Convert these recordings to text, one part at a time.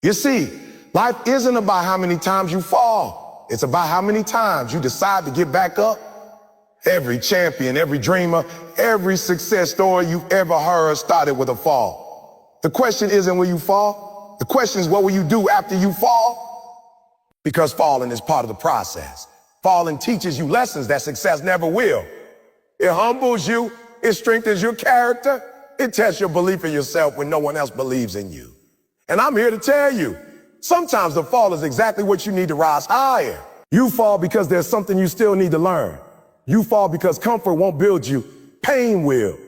You see, life isn't about how many times you fall. It's about how many times you decide to get back up. Every champion, every dreamer, every success story you've ever heard started with a fall. The question isn't will you fall? The question is what will you do after you fall? Because falling is part of the process. Falling teaches you lessons that success never will. It humbles you. It strengthens your character. It tests your belief in yourself when no one else believes in you. And I'm here to tell you, sometimes the fall is exactly what you need to rise higher. You fall because there's something you still need to learn. You fall because comfort won't build you, pain will.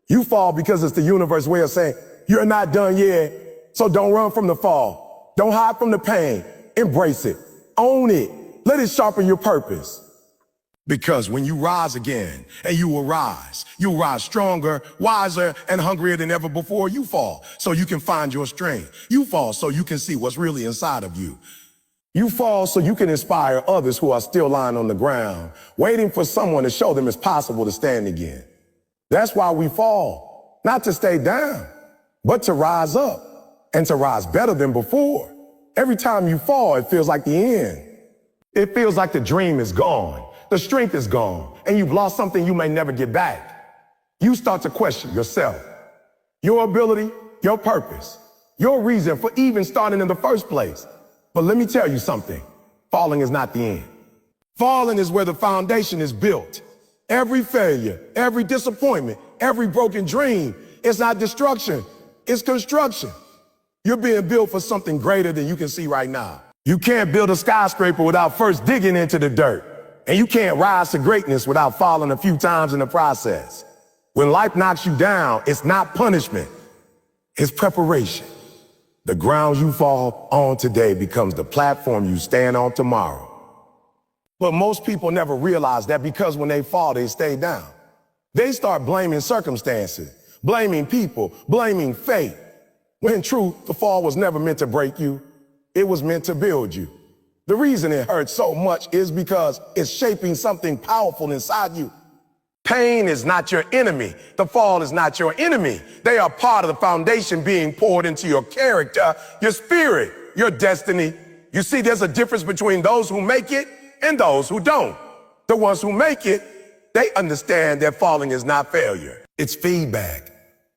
You fall because it's the universe's way of saying, you're not done yet, so don't run from the fall. Don't hide from the pain. Embrace it. Own it. Let it sharpen your purpose. Because when you rise again, and you'll rise stronger, wiser, and hungrier than ever before. You fall so you can find your strength. You fall so you can see what's really inside of you. You fall so you can inspire others who are still lying on the ground, waiting for someone to show them it's possible to stand again. That's why we fall, not to stay down, but to rise up and to rise better than before. Every time you fall, it feels like the end. It feels like the dream is gone, the strength is gone, and you've lost something you may never get back. You start to question yourself, your ability, your purpose, your reason for even starting in the first place. But let me tell you something, falling is not the end. Falling is where the foundation is built. Every failure, every disappointment, every broken dream, it's not destruction, it's construction. You're being built for something greater than you can see right now. You can't build a skyscraper without first digging into the dirt. And you can't rise to greatness without falling a few times in the process. When life knocks you down, it's not punishment, it's preparation. The ground you fall on today becomes the platform you stand on tomorrow. But most people never realize that because when they fall, they stay down. They start blaming circumstances, blaming people, blaming fate. When in truth, the fall was never meant to break you. It was meant to build you. The reason it hurts so much is because it's shaping something powerful inside you. Pain is not your enemy. The fall is not your enemy. They are part of the foundation being poured into your character, your spirit, your destiny. You see, there's a difference between those who make it and those who don't. The ones who make it, they understand that falling is not failure. It's feedback.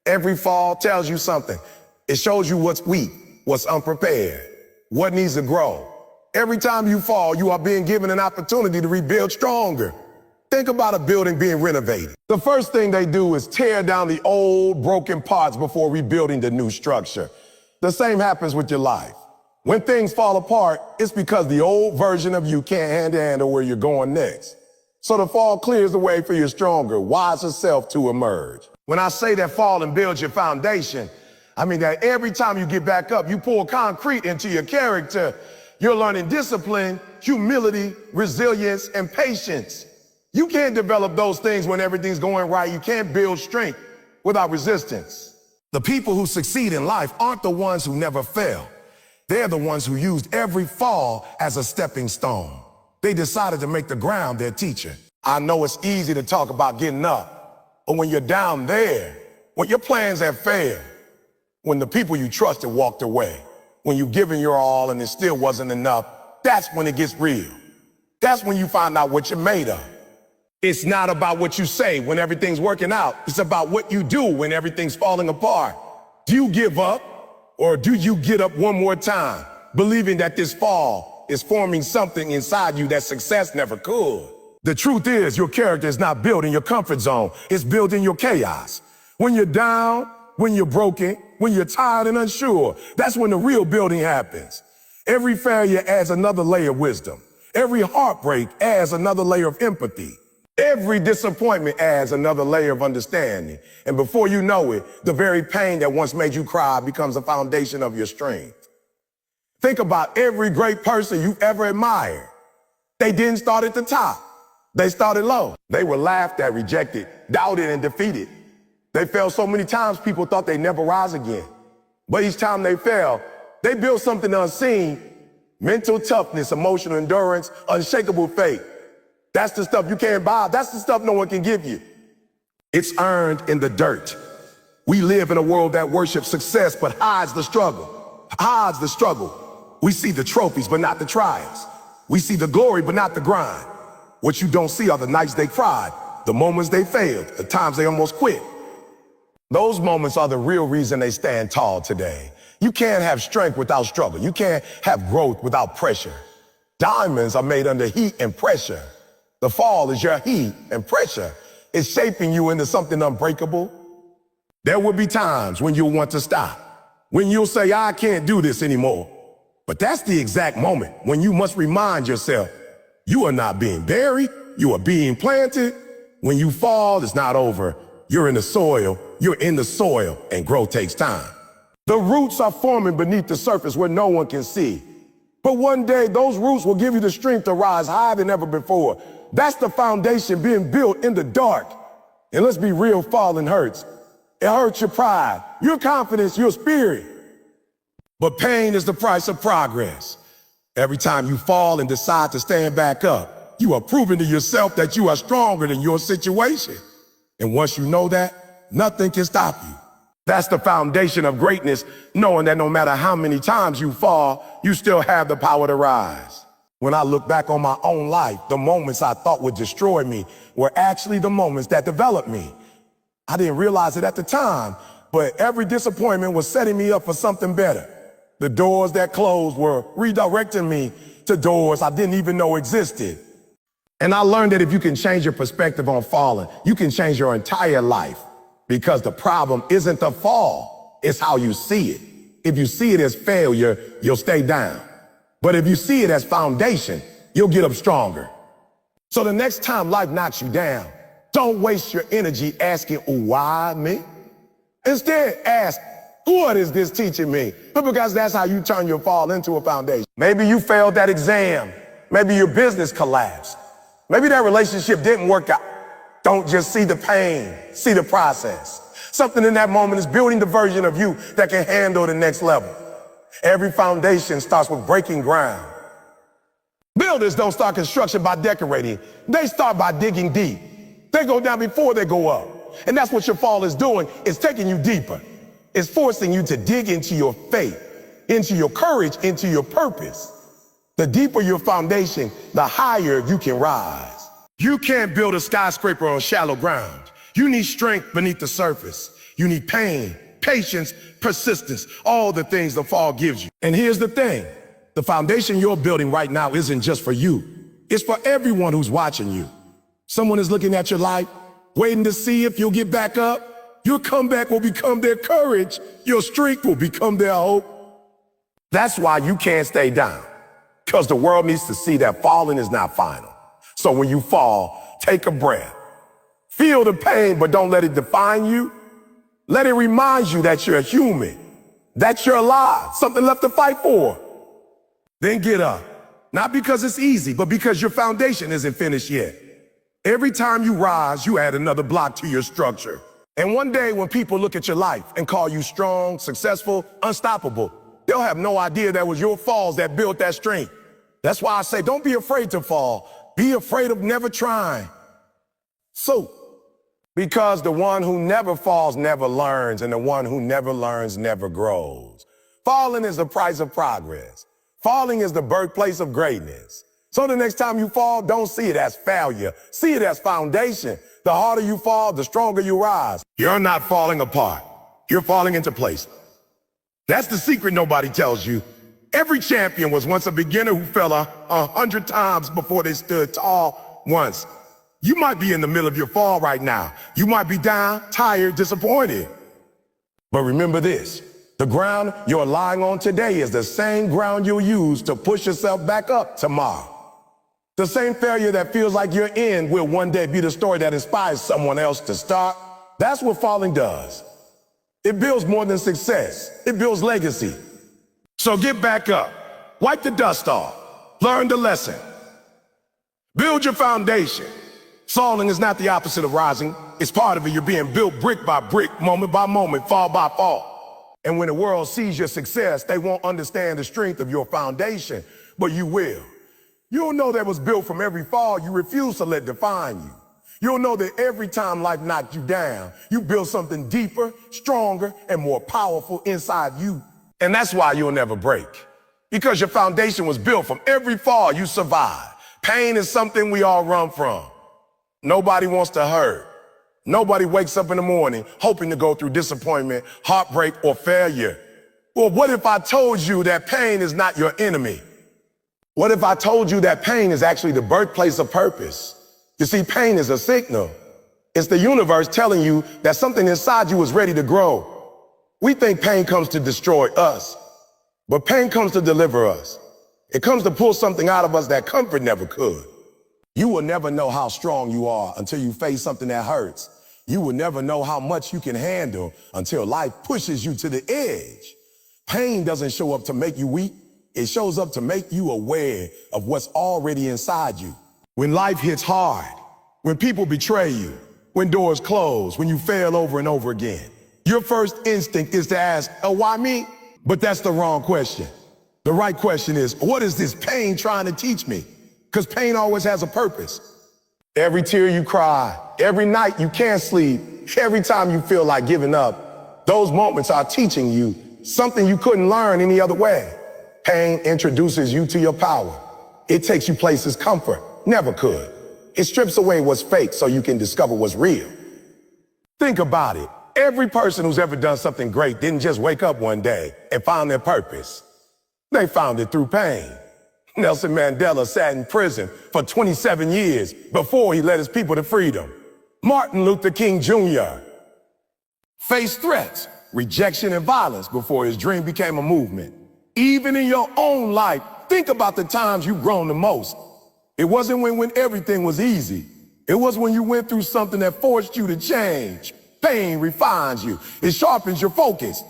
Every fall tells you something. It shows you what's weak, what's unprepared, what needs to grow. Every time you fall, you are being given an opportunity to rebuild stronger. Think about a building being renovated. The first thing they do is tear down the old broken parts before rebuilding the new structure. The same happens with your life. When things fall apart, it's because the old version of you can't handle where you're going next. So the fall clears the way for your stronger, wiser self to emerge. When I say that falling builds your foundation, I mean that every time you get back up, you pour concrete into your character. You're learning discipline, humility, resilience, and patience. You can't develop those things when everything's going right. You can't build strength without resistance. The people who succeed in life aren't the ones who never fail. They're the ones who used every fall as a stepping stone. They decided to make the ground their teacher. I know it's easy to talk about getting up, but when you're down there, when your plans have failed, when the people you trusted walked away, when you've given your all and it still wasn't enough, that's when it gets real. That's when you find out what you're made of. It's not about what you say when everything's working out. It's about what you do when everything's falling apart. Do you give up or do you get up one more time, believing that this fall is forming something inside you that success never could? The truth is your character is not built in your comfort zone. It's built in your chaos. When you're down, when you're broken, when you're tired and unsure, that's when the real building happens. Every failure adds another layer of wisdom. Every heartbreak adds another layer of empathy. Every disappointment adds another layer of understanding. And before you know it, the very pain that once made you cry becomes the foundation of your strength. Think about every great person you've ever admired. They didn't start at the top. They started low. They were laughed at, rejected, doubted, and defeated. They fell so many times people thought they'd never rise again. But each time they fell, they built something unseen: mental toughness, emotional endurance, unshakable faith. That's the stuff you can't buy. That's the stuff no one can give you. It's earned in the dirt. We live in a world that worships success but hides the struggle. Highs the struggle. We see the trophies, but not the trials. We see the glory, but not the grind. What you don't see are the nights they cried, the moments they failed, the times they almost quit. Those moments are the real reason they stand tall today. You can't have strength without struggle. You can't have growth without pressure. Diamonds are made under heat and pressure. The fall is your heat and pressure. It's shaping you into something unbreakable. There will be times when you'll want to stop, when you'll say, I can't do this anymore. But that's the exact moment when you must remind yourself, you are not being buried, you are being planted. When you fall, it's not over. You're in the soil, and growth takes time. The roots are forming beneath the surface where no one can see. But one day, those roots will give you the strength to rise higher than ever before. That's the foundation being built in the dark. And let's be real, falling hurts. It hurts your pride, your confidence, your spirit. But pain is the price of progress. Every time you fall and decide to stand back up, you are proving to yourself that you are stronger than your situation. And once you know that, nothing can stop you. That's the foundation of greatness, knowing that no matter how many times you fall, you still have the power to rise. When I look back on my own life, the moments I thought would destroy me were actually the moments that developed me. I didn't realize it at the time, but every disappointment was setting me up for something better. The doors that closed were redirecting me to doors I didn't even know existed. And I learned that if you can change your perspective on falling, you can change your entire life. Because the problem isn't the fall, it's how you see it. If you see it as failure, you'll stay down. But if you see it as foundation, you'll get up stronger. So the next time life knocks you down, don't waste your energy asking, why me? Instead, ask, what is this teaching me? Because that's how you turn your fall into a foundation. Maybe you failed that exam. Maybe your business collapsed. Maybe that relationship didn't work out. Don't just see the pain, see the process. Something in that moment is building the version of you that can handle the next level. Every foundation starts with breaking ground. Builders don't start construction by decorating. They start by digging deep. They go down before they go up. And that's what your fall is doing. It's taking you deeper. It's forcing you to dig into your faith, into your courage, into your purpose. The deeper your foundation, the higher you can rise. You can't build a skyscraper on shallow ground. You need strength beneath the surface. You need pain, patience, persistence, all the things the fall gives you. And here's the thing. The foundation you're building right now isn't just for you. It's for everyone who's watching you. Someone is looking at your life, waiting to see if you'll get back up. Your comeback will become their courage. Your strength will become their hope. That's why you can't stay down. Because the world needs to see that falling is not final. So when you fall, take a breath. Feel the pain, but don't let it define you. Let it remind you that you're human, that you're alive, something left to fight for. Then get up. Not because it's easy, but because your foundation isn't finished yet. Every time you rise, you add another block to your structure. And one day when people look at your life and call you strong, successful, unstoppable, they'll have no idea that was your falls that built that strength. That's why I say, don't be afraid to fall. Be afraid of never trying. So, because the one who never falls never learns, and the one who never learns never grows. Falling is the price of progress. Falling is the birthplace of greatness. So the next time you fall, don't see it as failure. See it as foundation. The harder you fall, the stronger you rise. You're not falling apart. You're falling into place. That's the secret nobody tells you. Every champion was once a beginner who fell 100 times before they stood tall once. You might be in the middle of your fall right now. You might be down, tired, disappointed. But remember this, the ground you're lying on today is the same ground you'll use to push yourself back up tomorrow. The same failure that feels like you're in will one day be the story that inspires someone else to start. That's what falling does. It builds more than success. It builds legacy. So get back up, wipe the dust off, learn the lesson, build your foundation. Falling is not the opposite of rising. It's part of it. You're being built brick by brick, moment by moment, fall by fall. And when the world sees your success, they won't understand the strength of your foundation, but you will. You'll know that was built from every fall you refuse to let define you. You'll know that every time life knocked you down, you built something deeper, stronger, and more powerful inside you. And that's why you'll never break. Because your foundation was built from every fall you survived. Pain is something we all run from. Nobody wants to hurt. Nobody wakes up in the morning hoping to go through disappointment, heartbreak, or failure. Well, what if I told you that pain is not your enemy? What if I told you that pain is actually the birthplace of purpose? You see, pain is a signal. It's the universe telling you that something inside you is ready to grow. We think pain comes to destroy us, but pain comes to deliver us. It comes to pull something out of us that comfort never could. You will never know how strong you are until you face something that hurts. You will never know how much you can handle until life pushes you to the edge. Pain doesn't show up to make you weak. It shows up to make you aware of what's already inside you. When life hits hard, when people betray you, when doors close, when you fail over and over again, your first instinct is to ask, oh, why me? But that's the wrong question. The right question is, what is this pain trying to teach me? Because pain always has a purpose. Every tear you cry, every night you can't sleep, every time you feel like giving up, those moments are teaching you something you couldn't learn any other way. Pain introduces you to your power. It takes you places comfort never could. It strips away what's fake so you can discover what's real. Think about it. Every person who's ever done something great didn't just wake up one day and find their purpose. They found it through pain. Nelson Mandela sat in prison for 27 years before he led his people to freedom. Martin Luther King Jr. faced threats, rejection, and violence before his dream became a movement. Even in your own life, think about the times you've grown the most. It wasn't when everything was easy. It was when you went through something that forced you to change. Pain refines you. It sharpens your focus.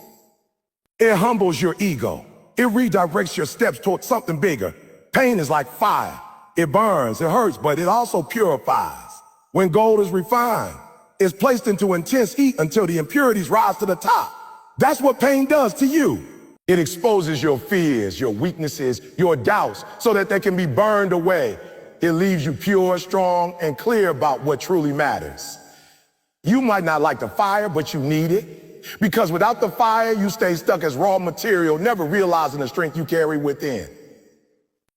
It humbles your ego. It redirects your steps towards something bigger. Pain is like fire. It burns, it hurts, but it also purifies. When gold is refined, it's placed into intense heat until the impurities rise to the top. That's what pain does to you. It exposes your fears, your weaknesses, your doubts, so that they can be burned away. It leaves you pure, strong, and clear about what truly matters. You might not like the fire, but you need it. Because without the fire, you stay stuck as raw material, never realizing the strength you carry within.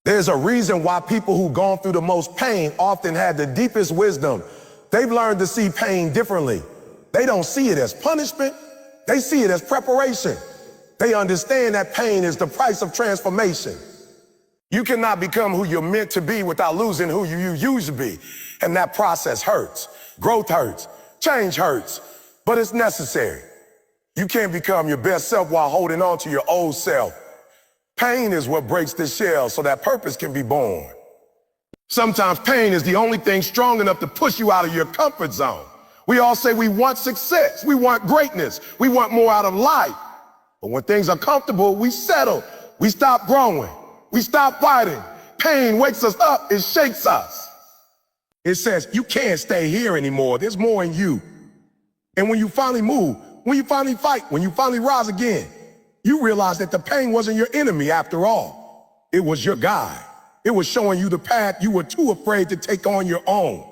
There's a reason why people who've gone through the most pain often had the deepest wisdom. They've learned to see pain differently. They don't see it as punishment. They see it as preparation. They understand that pain is the price of transformation. You cannot become who you're meant to be without losing who you used to be. And that process hurts. Growth hurts. Change hurts. But it's necessary. You can't become your best self while holding on to your old self. Pain is what breaks the shell so that purpose can be born. Sometimes pain is the only thing strong enough to push you out of your comfort zone. We all say we want success. We want greatness. We want more out of life. But when things are comfortable, we settle. We stop growing. We stop fighting. Pain wakes us up. It shakes us. It says, you can't stay here anymore. There's more in you. And when you finally move, when you finally fight, when you finally rise again, you realize that the pain wasn't your enemy after all. It was your guide. It was showing you the path you were too afraid to take on your own.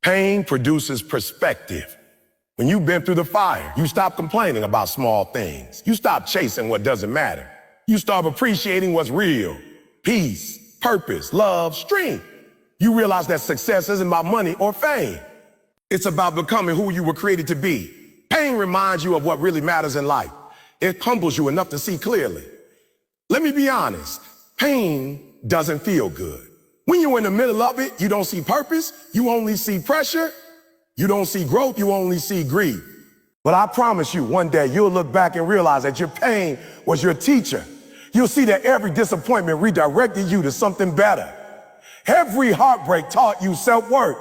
Pain produces perspective. When you've been through the fire, you stop complaining about small things. You stop chasing what doesn't matter. You start appreciating what's real. Peace, purpose, love, strength. You realize that success isn't about money or fame. It's about becoming who you were created to be. Pain reminds you of what really matters in life. It humbles you enough to see clearly. Let me be honest. Pain doesn't feel good. When you're in the middle of it, you don't see purpose. You only see pressure. You don't see growth. You only see grief. But I promise you, one day you'll look back and realize that your pain was your teacher. You'll see that every disappointment redirected you to something better. Every heartbreak taught you self-worth.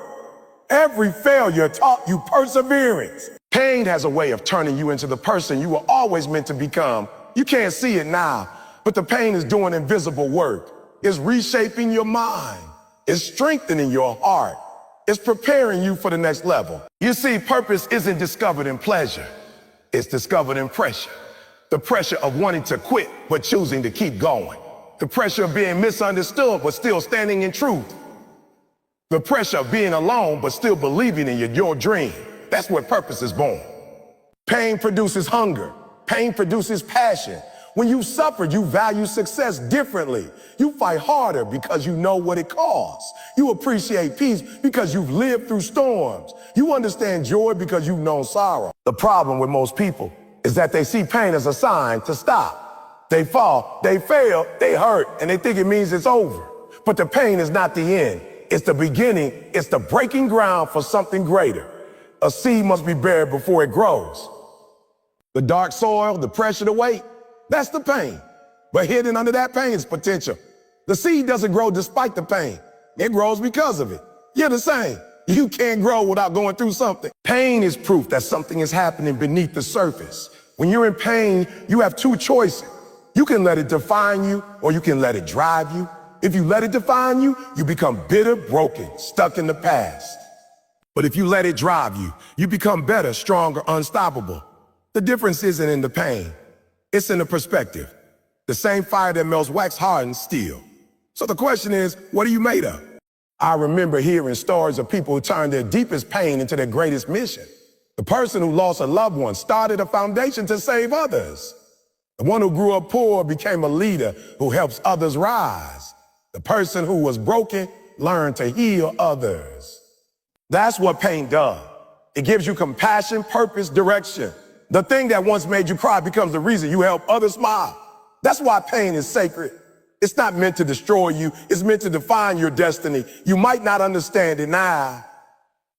Every failure taught you perseverance. Pain has a way of turning you into the person you were always meant to become. You can't see it now, but the pain is doing invisible work. It's reshaping your mind. It's strengthening your heart. It's preparing you for the next level. You see, purpose isn't discovered in pleasure. It's discovered in pressure. The pressure of wanting to quit, but choosing to keep going. The pressure of being misunderstood, but still standing in truth. The pressure of being alone, but still believing in your dream. That's where purpose is born. Pain produces hunger. Pain produces passion. When you suffer, you value success differently. You fight harder because you know what it costs. You appreciate peace because you've lived through storms. You understand joy because you've known sorrow. The problem with most people is that they see pain as a sign to stop. They fall, they fail, they hurt, and they think it means it's over. But the pain is not the end. It's the beginning. It's the breaking ground for something greater. A seed must be buried before it grows. The dark soil, the pressure, the weight, that's the pain. But hidden under that pain is potential. The seed doesn't grow despite the pain. It grows because of it. You're the same. You can't grow without going through something. Pain is proof that something is happening beneath the surface. When you're in pain, you have two choices. You can let it define you, or you can let it drive you. If you let it define you, you become bitter, broken, stuck in the past. But if you let it drive you, you become better, stronger, unstoppable. The difference isn't in the pain. It's in the perspective. The same fire that melts wax hardens steel. So the question is, what are you made of? I remember hearing stories of people who turned their deepest pain into their greatest mission. The person who lost a loved one started a foundation to save others. The one who grew up poor became a leader who helps others rise. The person who was broken learned to heal others. That's what pain does. It gives you compassion, purpose, direction. The thing that once made you cry becomes the reason you help others smile. That's why pain is sacred. It's not meant to destroy you. It's meant to define your destiny. You might not understand it now.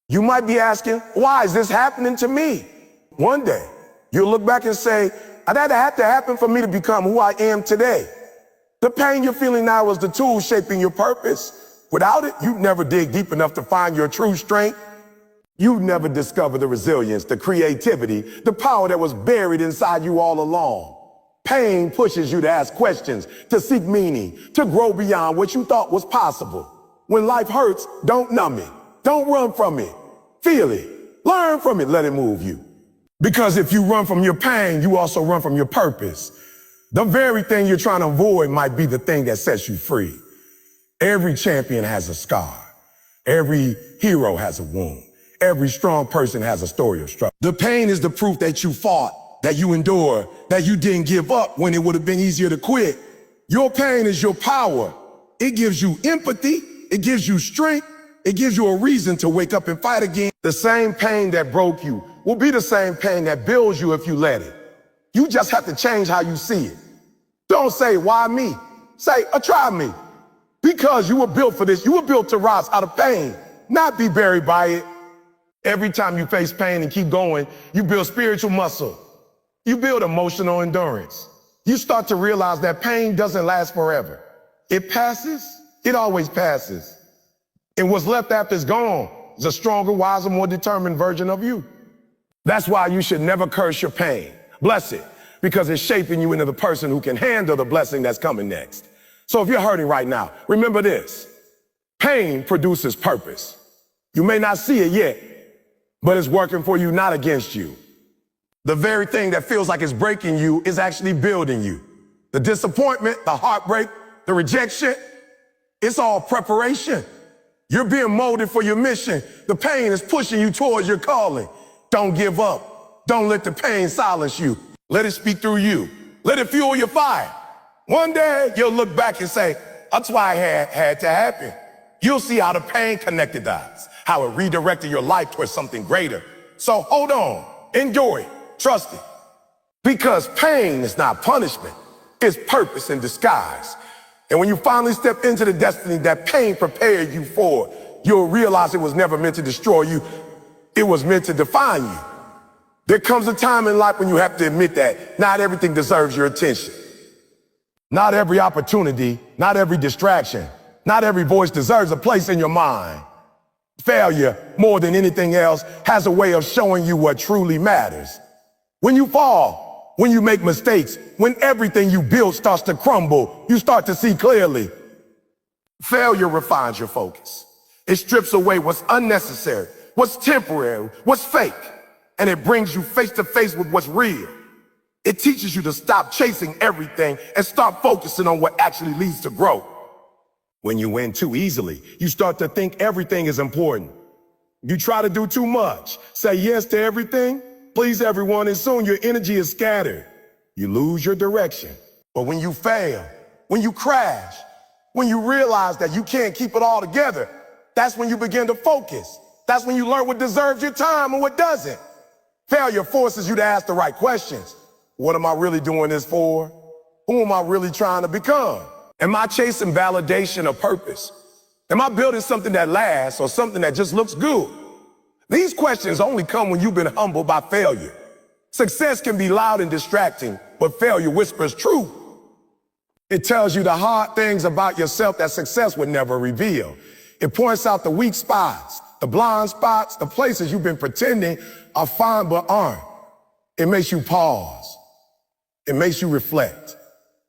You might be asking, why is this happening to me? One day, you'll look back and say, that had to happen for me to become who I am today. The pain you're feeling now is the tool shaping your purpose. Without it, you'd never dig deep enough to find your true strength. You'd never discover the resilience, the creativity, the power that was buried inside you all along. Pain pushes you to ask questions, to seek meaning, to grow beyond what you thought was possible. When life hurts, don't numb it. Don't run from it. Feel it. Learn from it. Let it move you. Because if you run from your pain, you also run from your purpose. The very thing you're trying to avoid might be the thing that sets you free. Every champion has a scar. Every hero has a wound. Every strong person has a story of struggle. The pain is the proof that you fought, that you endured, that you didn't give up when it would have been easier to quit. Your pain is your power. It gives you empathy. It gives you strength. It gives you a reason to wake up and fight again. The same pain that broke you will be the same pain that builds you if you let it. You just have to change how you see it. Don't say, why me? Say, try me. Because you were built for this. You were built to rise out of pain, not be buried by it. Every time you face pain and keep going, you build spiritual muscle. You build emotional endurance. You start to realize that pain doesn't last forever. It passes. It always passes. And what's left after it's gone is a stronger, wiser, more determined version of you. That's why you should never curse your pain. Bless it, because it's shaping you into the person who can handle the blessing that's coming next. So if you're hurting right now, remember this. Pain produces purpose. You may not see it yet, but it's working for you, not against you. The very thing that feels like it's breaking you is actually building you. The disappointment, the heartbreak, the rejection, it's all preparation. You're being molded for your mission. The pain is pushing you towards your calling. Don't give up. Don't let the pain silence you. Let it speak through you. Let it fuel your fire. One day, you'll look back and say, that's why it had to happen. You'll see how the pain connected us, how it redirected your life towards something greater. So hold on, endure it, trust it. Because pain is not punishment, it's purpose in disguise. And when you finally step into the destiny that pain prepared you for, you'll realize it was never meant to destroy you. It was meant to define you. There comes a time in life when you have to admit that not everything deserves your attention. Not every opportunity, not every distraction, not every voice deserves a place in your mind. Failure, more than anything else, has a way of showing you what truly matters. When you fall, when you make mistakes, when everything you build starts to crumble, you start to see clearly. Failure refines your focus. It strips away what's unnecessary, what's temporary, what's fake, and it brings you face to face with what's real. It teaches you to stop chasing everything and start focusing on what actually leads to growth. When you win too easily, you start to think everything is important. You try to do too much, say yes to everything, please everyone, and soon your energy is scattered. You lose your direction. But when you fail, when you crash, when you realize that you can't keep it all together, that's when you begin to focus. That's when you learn what deserves your time and what doesn't. Failure forces you to ask the right questions. What am I really doing this for? Who am I really trying to become? Am I chasing validation or purpose? Am I building something that lasts or something that just looks good? These questions only come when you've been humbled by failure. Success can be loud and distracting, but failure whispers truth. It tells you the hard things about yourself that success would never reveal. It points out the weak spots, the blind spots, the places you've been pretending are fine but aren't. It makes you pause. It makes you reflect.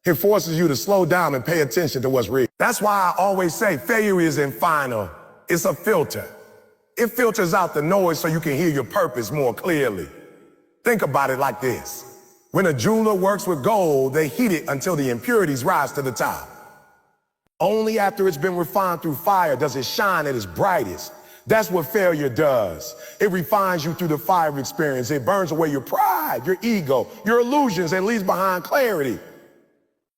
It forces you to slow down and pay attention to what's real. That's why I always say failure isn't final. It's a filter. It filters out the noise so you can hear your purpose more clearly. Think about it like this. When a jeweler works with gold, they heat it until the impurities rise to the top. Only after it's been refined through fire does it shine at its brightest. That's what failure does. It refines you through the fire experience. It burns away your pride, your ego, your illusions, and leaves behind clarity.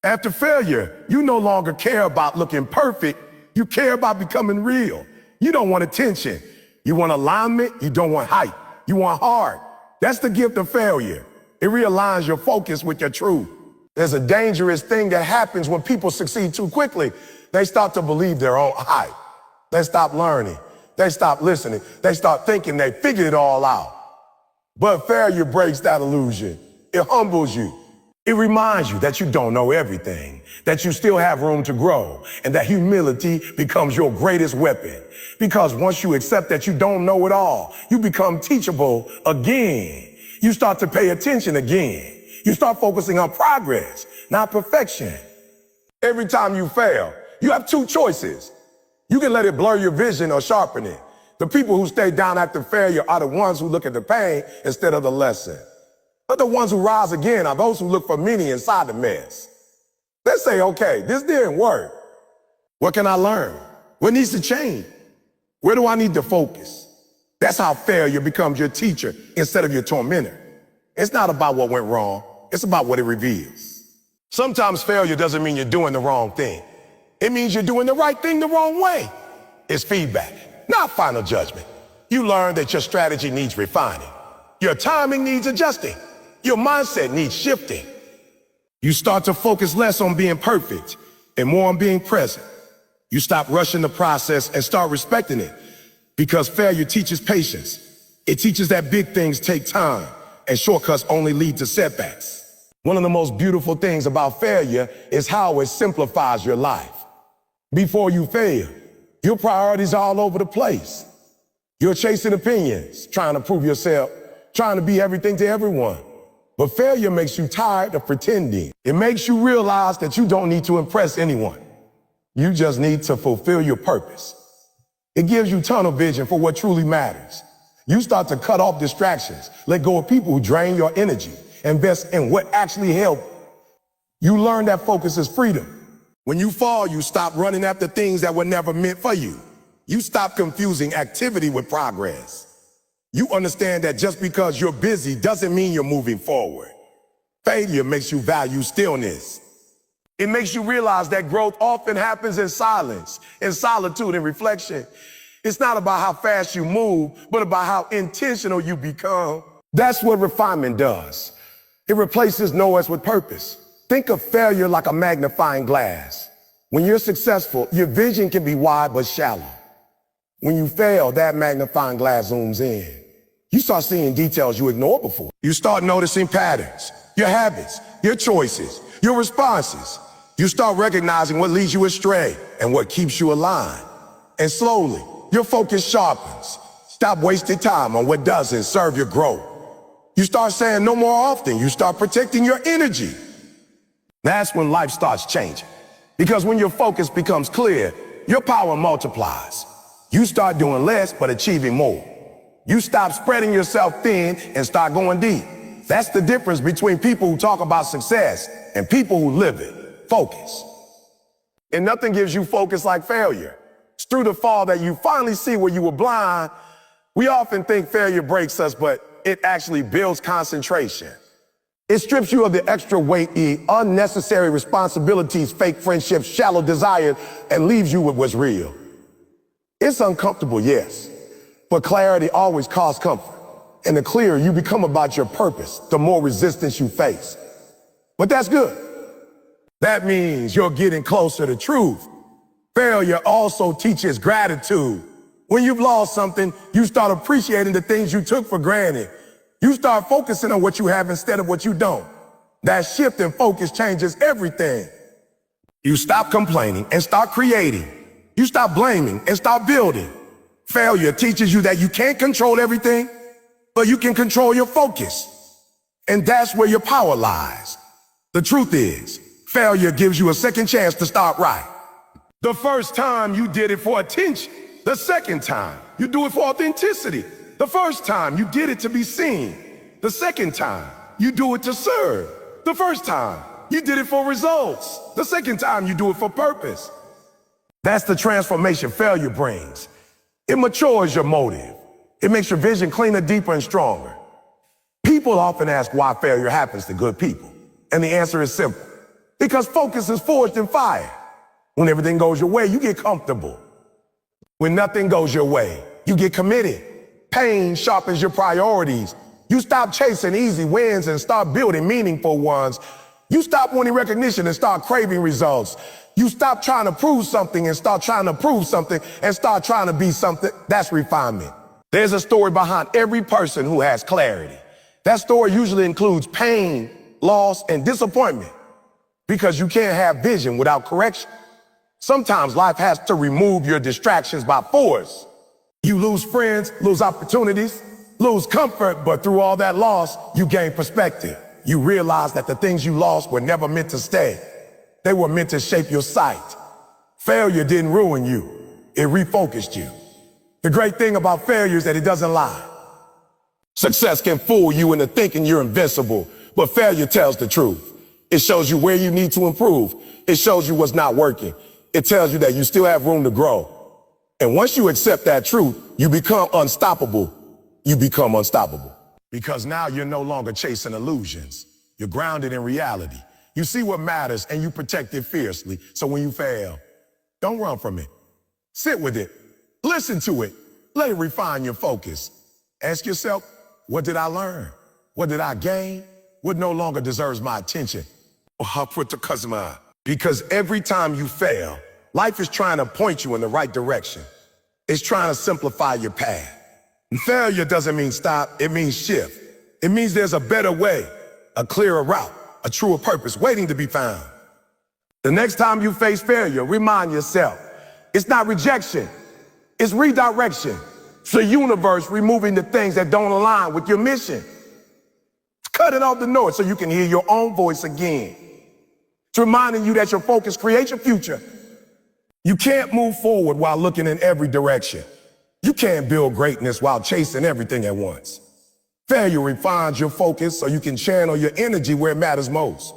After failure, you no longer care about looking perfect. You care about becoming real. You don't want attention. You want alignment. You don't want hype. You want heart. That's the gift of failure. It realigns your focus with your truth. There's a dangerous thing that happens when people succeed too quickly. They start to believe their own hype. They stop learning. They stop listening. They start thinking they figured it all out. But failure breaks that illusion. It humbles you. It reminds you that you don't know everything, that you still have room to grow, and that humility becomes your greatest weapon. Because once you accept that you don't know it all, you become teachable again. You start to pay attention again. You start focusing on progress, not perfection. Every time you fail, you have two choices. You can let it blur your vision or sharpen it. The people who stay down after failure are the ones who look at the pain instead of the lesson. But the ones who rise again are those who look for meaning inside the mess. They say, okay, this didn't work. What can I learn? What needs to change? Where do I need to focus? That's how failure becomes your teacher instead of your tormentor. It's not about what went wrong. It's about what it reveals. Sometimes failure doesn't mean you're doing the wrong thing. It means you're doing the right thing the wrong way. It's feedback, not final judgment. You learn that your strategy needs refining. Your timing needs adjusting. Your mindset needs shifting. You start to focus less on being perfect and more on being present. You stop rushing the process and start respecting it, because failure teaches patience. It teaches that big things take time and shortcuts only lead to setbacks. One of the most beautiful things about failure is how it simplifies your life. Before you fail, your priorities are all over the place. You're chasing opinions, trying to prove yourself, trying to be everything to everyone. But failure makes you tired of pretending. It makes you realize that you don't need to impress anyone. You just need to fulfill your purpose. It gives you tunnel vision for what truly matters. You start to cut off distractions, let go of people who drain your energy, invest in what actually helps. You learn that focus is freedom. When you fall, you stop running after things that were never meant for you. You stop confusing activity with progress. You understand that just because you're busy doesn't mean you're moving forward. Failure makes you value stillness. It makes you realize that growth often happens in silence, in solitude, in reflection. It's not about how fast you move, but about how intentional you become. That's what refinement does. It replaces noise with purpose. Think of failure like a magnifying glass. When you're successful, your vision can be wide but shallow. When you fail, that magnifying glass zooms in. You start seeing details you ignored before. You start noticing patterns, your habits, your choices, your responses. You start recognizing what leads you astray and what keeps you aligned. And slowly, your focus sharpens. Stop wasting time on what doesn't serve your growth. You start saying no more often. You start protecting your energy. That's when life starts changing. Because when your focus becomes clear, your power multiplies. You start doing less but achieving more. You stop spreading yourself thin and start going deep. That's the difference between people who talk about success and people who live it. Focus. And nothing gives you focus like failure. It's through the fall that you finally see where you were blind. We often think failure breaks us, but it actually builds concentration. It strips you of the extra weight, the unnecessary responsibilities, fake friendships, shallow desires, and leaves you with what's real. It's uncomfortable, yes, but clarity always causes comfort. And the clearer you become about your purpose, the more resistance you face. But that's good. That means you're getting closer to truth. Failure also teaches gratitude. When you've lost something, you start appreciating the things you took for granted. You start focusing on what you have instead of what you don't. That shift in focus changes everything. You stop complaining and start creating. You stop blaming and start building. Failure teaches you that you can't control everything, but you can control your focus. And that's where your power lies. The truth is, failure gives you a second chance to start right. The first time you did it for attention. The second time you do it for authenticity. The first time you did it to be seen. The second time you do it to serve. The first time you did it for results. The second time you do it for purpose. That's the transformation failure brings. It matures your motive. It makes your vision cleaner, deeper, and stronger. People often ask why failure happens to good people. And the answer is simple. Because focus is forged in fire. When everything goes your way, you get comfortable. When nothing goes your way, you get committed. Pain sharpens your priorities. You stop chasing easy wins and start building meaningful ones. You stop wanting recognition and start craving results. You stop trying to prove something and start trying to prove something and start trying to be something. That's refinement. There's a story behind every person who has clarity. That story usually includes pain, loss, and disappointment because you can't have vision without correction. Sometimes life has to remove your distractions by force. You lose friends, lose opportunities, lose comfort, but through all that loss, you gain perspective. You realize that the things you lost were never meant to stay. They were meant to shape your sight. Failure didn't ruin you. It refocused you. The great thing about failure is that it doesn't lie. Success can fool you into thinking you're invincible, but failure tells the truth. It shows you where you need to improve. It shows you what's not working. It tells you that you still have room to grow. And once you accept that truth, you become unstoppable. You become unstoppable. Because now you're no longer chasing illusions. You're grounded in reality. You see what matters and you protect it fiercely. So when you fail, don't run from it. Sit with it. Listen to it. Let it refine your focus. Ask yourself, what did I learn? What did I gain? What no longer deserves my attention? Or how put the customer? Because every time you fail, life is trying to point you in the right direction. It's trying to simplify your path. And failure doesn't mean stop, it means shift. It means there's a better way, a clearer route, a truer purpose waiting to be found. The next time you face failure, remind yourself, it's not rejection, it's redirection. It's the universe removing the things that don't align with your mission. It's cutting off the noise so you can hear your own voice again. It's reminding you that your focus creates your future. You can't move forward while looking in every direction. You can't build greatness while chasing everything at once. Failure refines your focus so you can channel your energy where it matters most.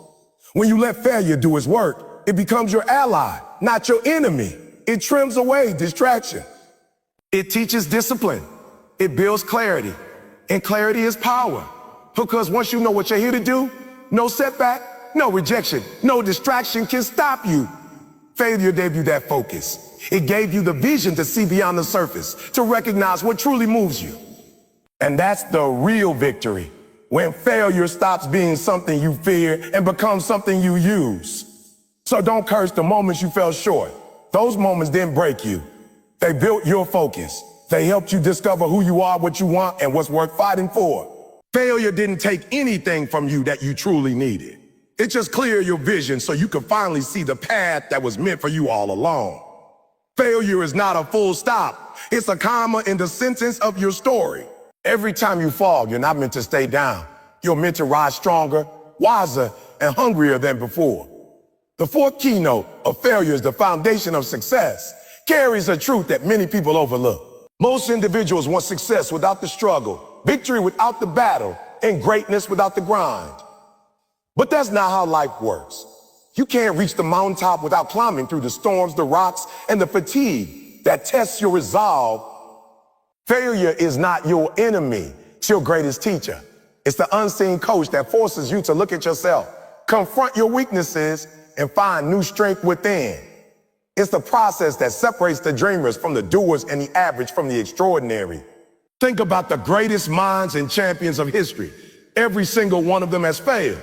When you let failure do its work, it becomes your ally, not your enemy. It trims away distraction. It teaches discipline. It builds clarity. And clarity is power. Because once you know what you're here to do, no setback, no rejection, no distraction can stop you. Failure gave you that focus. It gave you the vision to see beyond the surface, to recognize what truly moves you. And that's the real victory, when failure stops being something you fear and becomes something you use. So don't curse the moments you fell short. Those moments didn't break you. They built your focus. They helped you discover who you are, what you want, and what's worth fighting for. Failure didn't take anything from you that you truly needed. It just cleared your vision so you could finally see the path that was meant for you all along. Failure is not a full stop. It's a comma in the sentence of your story. Every time you fall, you're not meant to stay down. You're meant to rise stronger, wiser, and hungrier than before. The fourth keynote of failure is the foundation of success. Carries a truth that many people overlook. Most individuals want success without the struggle, victory without the battle, and greatness without the grind. But that's not how life works. You can't reach the mountaintop without climbing through the storms, the rocks, and the fatigue that tests your resolve. Failure is not your enemy, it's your greatest teacher. It's the unseen coach that forces you to look at yourself, confront your weaknesses, and find new strength within. It's the process that separates the dreamers from the doers and the average from the extraordinary. Think about the greatest minds and champions of history. Every single one of them has failed.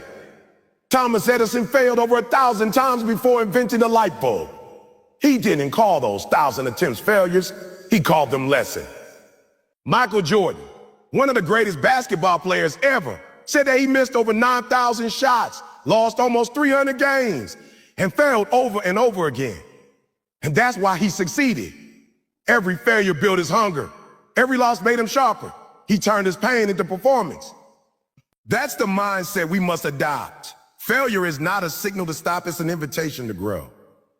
Thomas Edison failed over 1,000 times before inventing the light bulb. He didn't call those 1,000 attempts failures. He called them lessons. Michael Jordan, one of the greatest basketball players ever, said that he missed over 9,000 shots, lost almost 300 games, and failed over and over again. And that's why he succeeded. Every failure built his hunger. Every loss made him sharper. He turned his pain into performance. That's the mindset we must adopt. Failure is not a signal to stop, it's an invitation to grow.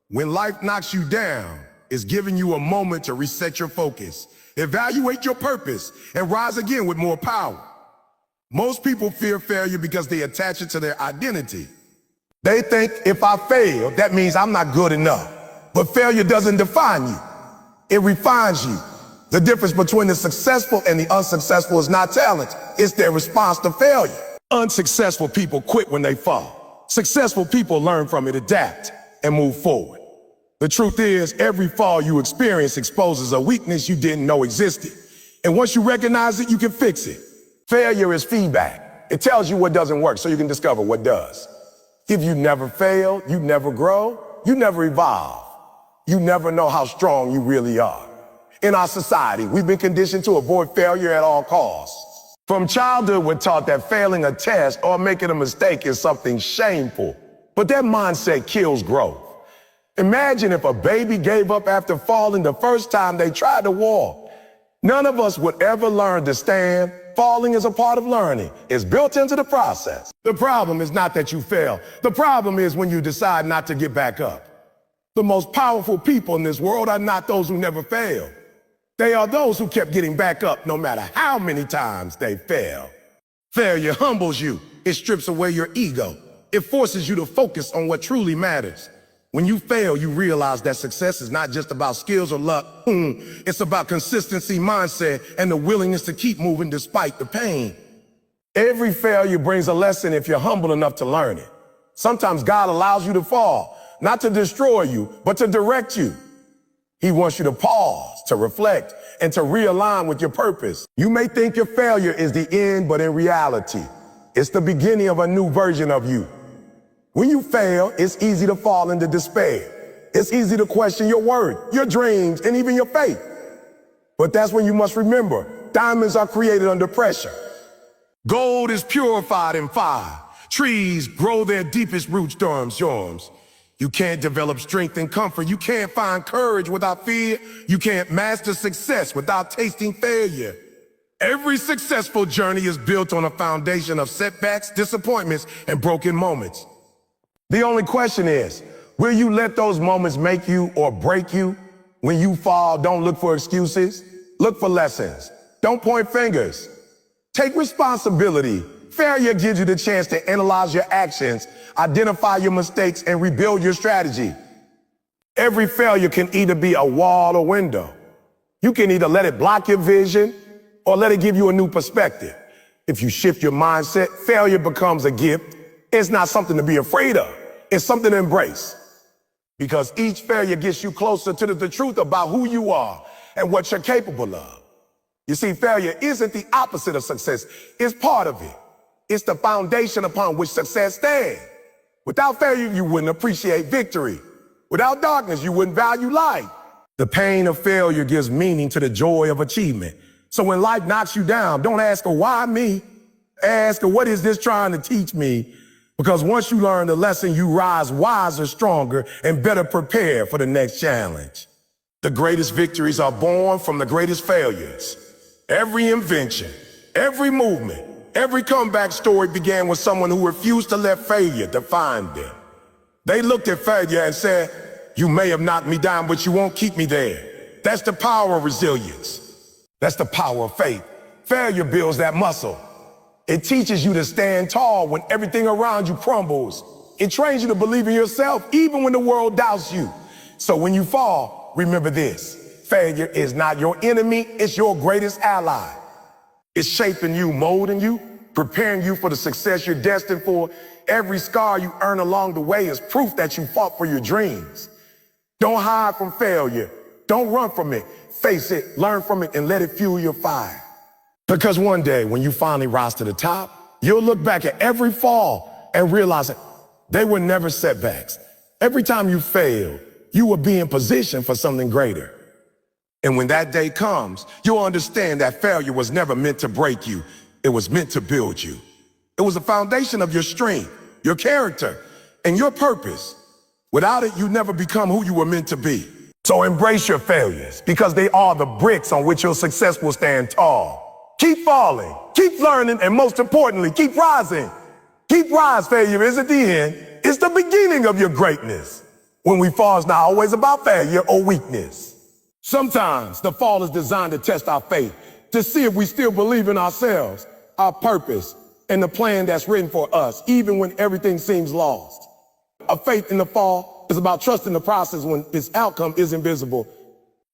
When life knocks you down, it's giving you a moment to reset your focus, evaluate your purpose, and rise again with more power. Most people fear failure because they attach it to their identity. They think if I fail, that means I'm not good enough. But failure doesn't define you. It refines you. The difference between the successful and the unsuccessful is not talent. It's their response to failure. Unsuccessful people quit when they fall. Successful people learn from it, adapt, and move forward. The truth is, every fall you experience exposes a weakness you didn't know existed. And once you recognize it, you can fix it. Failure is feedback. It tells you what doesn't work so you can discover what does. If you never fail, you never grow, you never evolve. You never know how strong you really are. In our society, we've been conditioned to avoid failure at all costs. From childhood, we're taught that failing a test or making a mistake is something shameful. But that mindset kills growth. Imagine if a baby gave up after falling the first time they tried to walk. None of us would ever learn to stand. Falling is a part of learning. It's built into the process. The problem is not that you fail. The problem is when you decide not to get back up. The most powerful people in this world are not those who never fail. They are those who kept getting back up no matter how many times they fail. Failure humbles you. It strips away your ego. It forces you to focus on what truly matters. When you fail, you realize that success is not just about skills or luck. It's about consistency, mindset, and the willingness to keep moving despite the pain. Every failure brings a lesson if you're humble enough to learn it. Sometimes God allows you to fall, not to destroy you, but to direct you. He wants you to pause, to reflect, and to realign with your purpose. You may think your failure is the end, but in reality, it's the beginning of a new version of you. When you fail, it's easy to fall into despair. It's easy to question your worth, your dreams, and even your faith. But that's when you must remember, diamonds are created under pressure. Gold is purified in fire. Trees grow their deepest roots during storms. You can't develop strength and comfort. You can't find courage without fear. You can't master success without tasting failure. Every successful journey is built on a foundation of setbacks, disappointments, and broken moments. The only question is, will you let those moments make you or break you? When you fall, don't look for excuses. Look for lessons. Don't point fingers. Take responsibility. Failure gives you the chance to analyze your actions, identify your mistakes, and rebuild your strategy. Every failure can either be a wall or window. You can either let it block your vision or let it give you a new perspective. If you shift your mindset, failure becomes a gift. It's not something to be afraid of. It's something to embrace. Because each failure gets you closer to the truth about who you are and what you're capable of. You see, failure isn't the opposite of success. It's part of it. It's the foundation upon which success stands. Without failure, you wouldn't appreciate victory. Without darkness, you wouldn't value light. The pain of failure gives meaning to the joy of achievement. So when life knocks you down, don't ask her, why me? Ask her, what is this trying to teach me? Because once you learn the lesson, you rise wiser, stronger, and better prepared for the next challenge. The greatest victories are born from the greatest failures. Every invention, every movement, every comeback story began with someone who refused to let failure define them. They looked at failure and said, you may have knocked me down, but you won't keep me there. That's the power of resilience. That's the power of faith. Failure builds that muscle. It teaches you to stand tall when everything around you crumbles. It trains you to believe in yourself even when the world doubts you. So when you fall, remember this. Failure is not your enemy, it's your greatest ally. It's shaping you, molding you, preparing you for the success you're destined for. Every scar you earn along the way is proof that you fought for your dreams. Don't hide from failure. Don't run from it. Face it, learn from it, and let it fuel your fire. Because one day, when you finally rise to the top, you'll look back at every fall and realize that they were never setbacks. Every time you failed, you will be in position for something greater. And when that day comes, you'll understand that failure was never meant to break you. It was meant to build you. It was the foundation of your strength, your character, and your purpose. Without it, you never become who you were meant to be. So embrace your failures, because they are the bricks on which your success will stand tall. Keep falling, keep learning, and most importantly, keep rising. Keep rise, failure isn't the end, it's the beginning of your greatness. When we fall, it's not always about failure or weakness. Sometimes the fall is designed to test our faith, to see if we still believe in ourselves, our purpose, and the plan that's written for us, even when everything seems lost. A faith in the fall is about trusting the process when its outcome is invisible.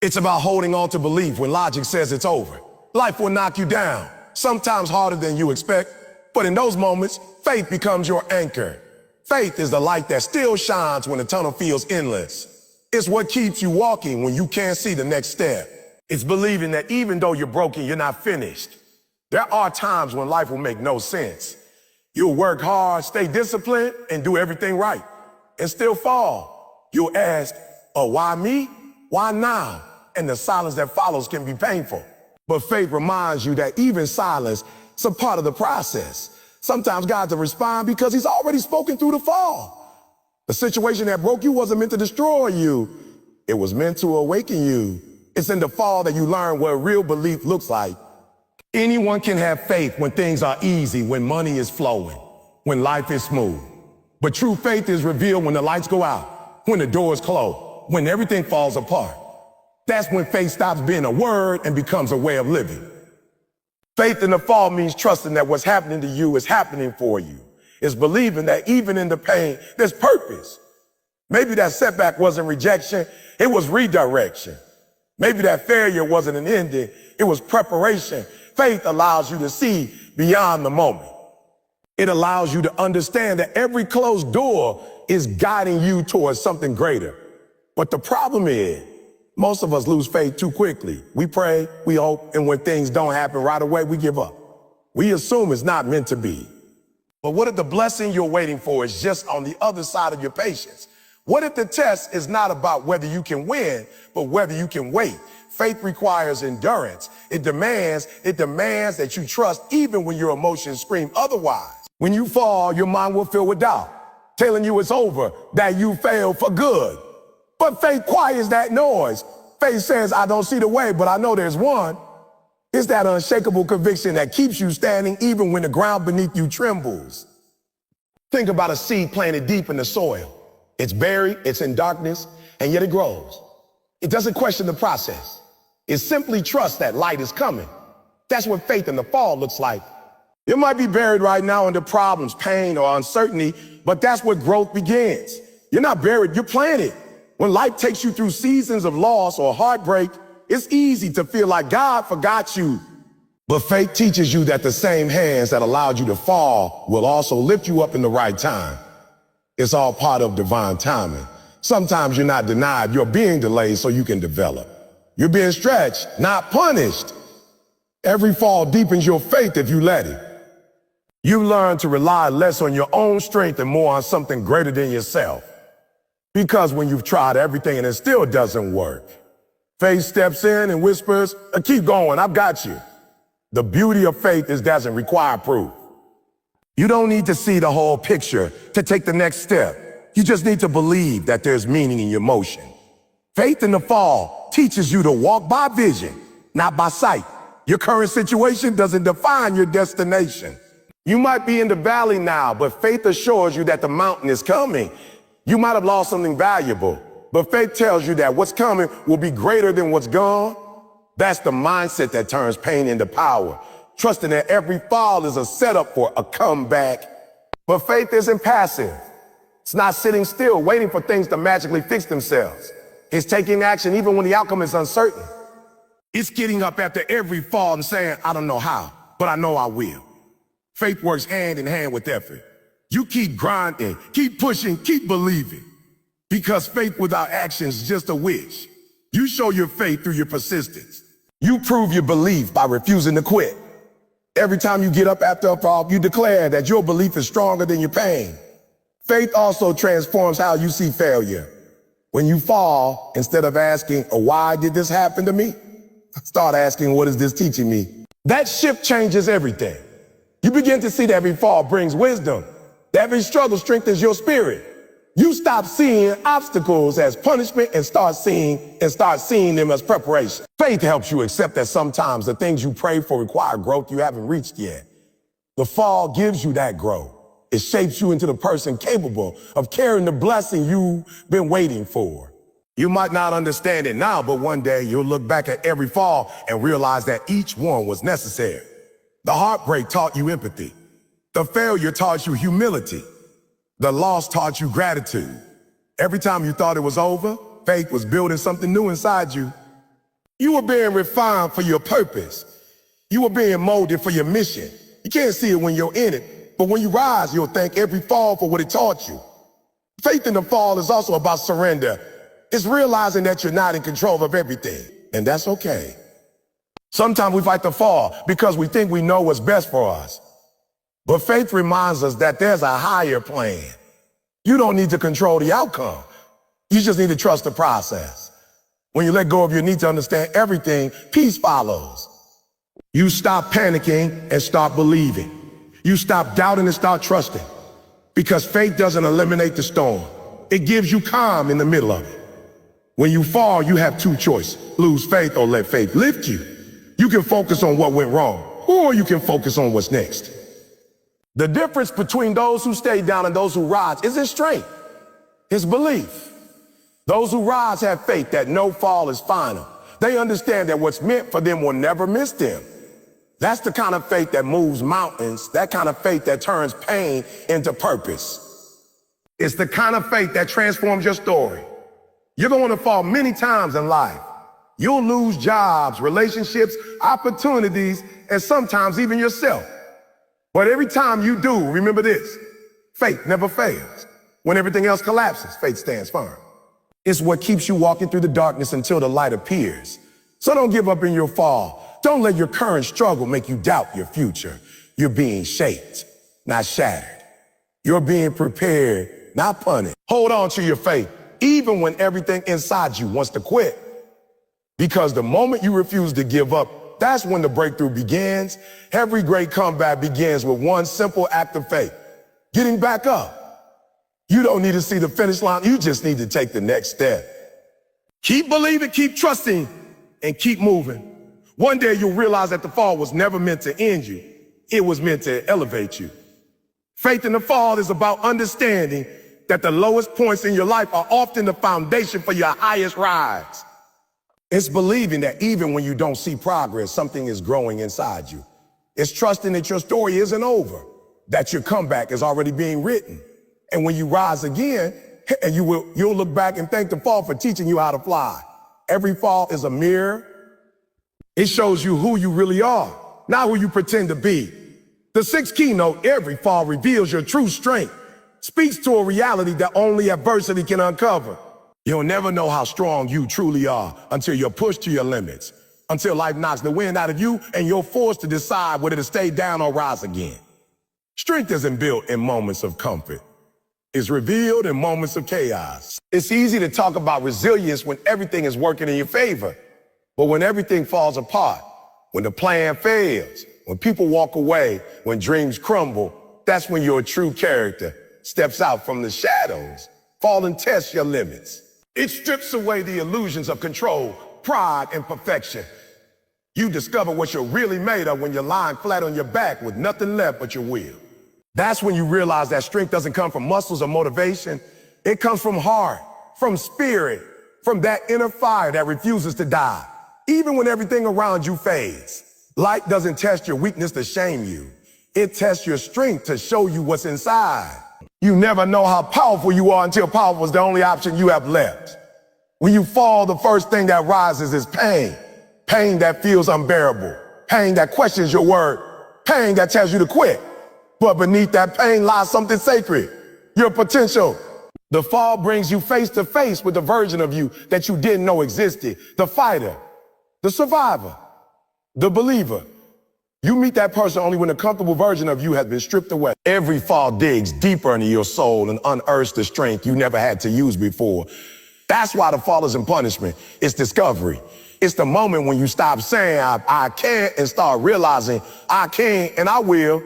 It's about holding on to belief when logic says it's over. Life will knock you down, sometimes harder than you expect, but in those moments, faith becomes your anchor. Faith is the light that still shines when the tunnel feels endless. It's what keeps you walking when you can't see the next step. It's believing that even though you're broken, you're not finished. There are times when life will make no sense. You'll work hard, stay disciplined, and do everything right, and still fall. You'll ask, oh, why me? Why now? And the silence that follows can be painful. But faith reminds you that even silence is a part of the process. Sometimes God doesn't respond because he's already spoken through the fall. The situation that broke you wasn't meant to destroy you. It was meant to awaken you. It's in the fall that you learn what real belief looks like. Anyone can have faith when things are easy, when money is flowing, when life is smooth. But true faith is revealed when the lights go out, when the doors close, when everything falls apart. That's when faith stops being a word and becomes a way of living. Faith in the fall means trusting that what's happening to you is happening for you. It's believing that even in the pain, there's purpose. Maybe that setback wasn't rejection, it was redirection. Maybe that failure wasn't an ending, it was preparation. Faith allows you to see beyond the moment. It allows you to understand that every closed door is guiding you towards something greater. But the problem is, most of us lose faith too quickly. We pray, we hope, and when things don't happen right away, we give up. We assume it's not meant to be. But what if the blessing you're waiting for is just on the other side of your patience? What if the test is not about whether you can win, but whether you can wait? Faith requires endurance. It demands that you trust even when your emotions scream otherwise. When you fall, your mind will fill with doubt, telling you it's over, that you failed for good. But faith quiets that noise. Faith says, I don't see the way, but I know there's one. It's that unshakable conviction that keeps you standing even when the ground beneath you trembles. Think about a seed planted deep in the soil. It's buried, it's in darkness, and yet it grows. It doesn't question the process. It simply trusts that light is coming. That's what faith in the fall looks like. You might be buried right now under problems, pain, or uncertainty, but that's where growth begins. You're not buried, you're planted. When life takes you through seasons of loss or heartbreak, it's easy to feel like God forgot you. But faith teaches you that the same hands that allowed you to fall will also lift you up in the right time. It's all part of divine timing. Sometimes you're not denied, you're being delayed so you can develop. You're being stretched, not punished. Every fall deepens your faith if you let it. You learn to rely less on your own strength and more on something greater than yourself. Because when you've tried everything and it still doesn't work, faith steps in and whispers, keep going, I've got you. The beauty of faith is it doesn't require proof. You don't need to see the whole picture to take the next step. You just need to believe that there's meaning in your motion. Faith in the fall teaches you to walk by vision, not by sight. Your current situation doesn't define your destination. You might be in the valley now, but faith assures you that the mountain is coming. You might have lost something valuable, but faith tells you that what's coming will be greater than what's gone. That's the mindset that turns pain into power, trusting that every fall is a setup for a comeback. But faith isn't passive. It's not sitting still, waiting for things to magically fix themselves. It's taking action even when the outcome is uncertain. It's getting up after every fall and saying, I don't know how, but I know I will. Faith works hand in hand with effort. You keep grinding, keep pushing, keep believing. Because faith without action is just a wish. You show your faith through your persistence. You prove your belief by refusing to quit. Every time you get up after a fall, you declare that your belief is stronger than your pain. Faith also transforms how you see failure. When you fall, instead of asking, why did this happen to me? Start asking, what is this teaching me? That shift changes everything. You begin to see that every fall brings wisdom. That every struggle strengthens your spirit. You stop seeing obstacles as punishment and start seeing them as preparation. Faith helps you accept that sometimes the things you pray for require growth you haven't reached yet. The fall gives you that growth. It shapes you into the person capable of carrying the blessing you've been waiting for. You might not understand it now, but one day you'll look back at every fall and realize that each one was necessary. The heartbreak taught you empathy. The failure taught you humility. The loss taught you gratitude. Every time you thought it was over, faith was building something new inside you. You were being refined for your purpose. You were being molded for your mission. You can't see it when you're in it, but when you rise, you'll thank every fall for what it taught you. Faith in the fall is also about surrender. It's realizing that you're not in control of everything, and that's okay. Sometimes we fight the fall because we think we know what's best for us. But faith reminds us that there's a higher plan. You don't need to control the outcome. You just need to trust the process. When you let go of your need to understand everything, peace follows. You stop panicking and start believing. You stop doubting and start trusting. Because faith doesn't eliminate the storm. It gives you calm in the middle of it. When you fall, you have two choices: lose faith or let faith lift you. You can focus on what went wrong, or you can focus on what's next. The difference between those who stay down and those who rise isn't strength, it's belief. Those who rise have faith that no fall is final. They understand that what's meant for them will never miss them. That's the kind of faith that moves mountains, that kind of faith that turns pain into purpose. It's the kind of faith that transforms your story. You're going to fall many times in life. You'll lose jobs, relationships, opportunities, and sometimes even yourself. But every time you do, remember this: faith never fails. When everything else collapses, faith stands firm. It's what keeps you walking through the darkness until the light appears. So don't give up in your fall. Don't let your current struggle make you doubt your future. You're being shaped, not shattered. You're being prepared, not punished. Hold on to your faith, even when everything inside you wants to quit. Because the moment you refuse to give up, that's when the breakthrough begins. Every great comeback begins with one simple act of faith: getting back up. You don't need to see the finish line. You just need to take the next step. Keep believing, keep trusting, and keep moving. One day you'll realize that the fall was never meant to end you. It was meant to elevate you. Faith in the fall is about understanding that the lowest points in your life are often the foundation for your highest rise. It's believing that even when you don't see progress, something is growing inside you. It's trusting that your story isn't over, that your comeback is already being written. And when you rise again, and you'll look back and thank the fall for teaching you how to fly. Every fall is a mirror. It shows you who you really are, not who you pretend to be. The sixth keynote, every fall reveals your true strength, speaks to a reality that only adversity can uncover. You'll never know how strong you truly are until you're pushed to your limits, until life knocks the wind out of you and you're forced to decide whether to stay down or rise again. Strength isn't built in moments of comfort. It's revealed in moments of chaos. It's easy to talk about resilience when everything is working in your favor. But when everything falls apart, when the plan fails, when people walk away, when dreams crumble, that's when your true character steps out from the shadows. Fall and test your limits. It strips away the illusions of control, pride, and perfection. You discover what you're really made of when you're lying flat on your back with nothing left but your will. That's when you realize that strength doesn't come from muscles or motivation. It comes from heart, from spirit, from that inner fire that refuses to die, even when everything around you fades. Light doesn't test your weakness to shame you. It tests your strength to show you what's inside. You never know how powerful you are until powerful is the only option you have left. When you fall, the first thing that rises is pain. Pain that feels unbearable. Pain that questions your word. Pain that tells you to quit. But beneath that pain lies something sacred, your potential. The fall brings you face to face with the version of you that you didn't know existed. The fighter, the survivor, the believer. You meet that person only when a comfortable version of you has been stripped away. Every fall digs deeper into your soul and unearths the strength you never had to use before. That's why the fall isn't punishment, it's discovery. It's the moment when you stop saying, I can't, and start realizing, I can and I will.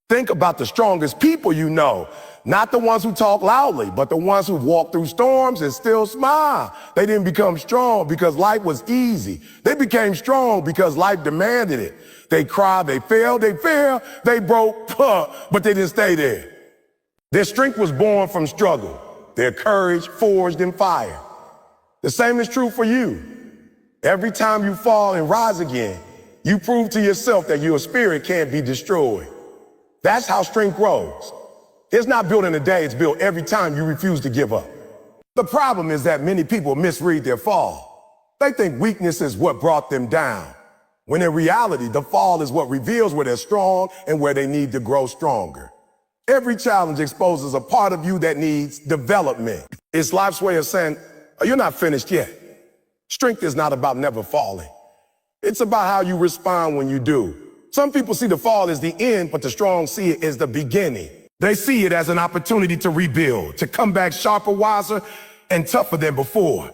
Think about the strongest people you know. Not the ones who talk loudly, but the ones who walk through storms and still smile. They didn't become strong because life was easy. They became strong because life demanded it. They cried, they failed, they broke, but they didn't stay there. Their strength was born from struggle. Their courage forged in fire. The same is true for you. Every time you fall and rise again, you prove to yourself that your spirit can't be destroyed. That's how strength grows. It's not built in a day, it's built every time you refuse to give up. The problem is that many people misread their fall. They think weakness is what brought them down, when in reality, the fall is what reveals where they're strong and where they need to grow stronger. Every challenge exposes a part of you that needs development. It's life's way of saying, you're not finished yet. Strength is not about never falling. It's about how you respond when you do. Some people see the fall as the end, but the strong see it as the beginning. They see it as an opportunity to rebuild, to come back sharper, wiser, and tougher than before.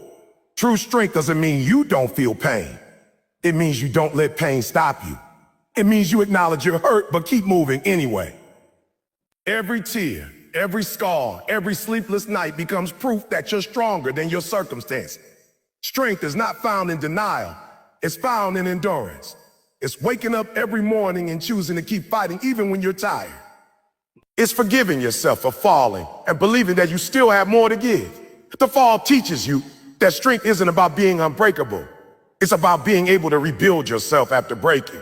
True strength doesn't mean you don't feel pain. It means you don't let pain stop you. It means you acknowledge you're hurt, but keep moving anyway. Every tear, every scar, every sleepless night becomes proof that you're stronger than your circumstances. Strength is not found in denial. It's found in endurance. It's waking up every morning and choosing to keep fighting even when you're tired. It's forgiving yourself for falling and believing that you still have more to give. The fall teaches you that strength isn't about being unbreakable. It's about being able to rebuild yourself after breaking.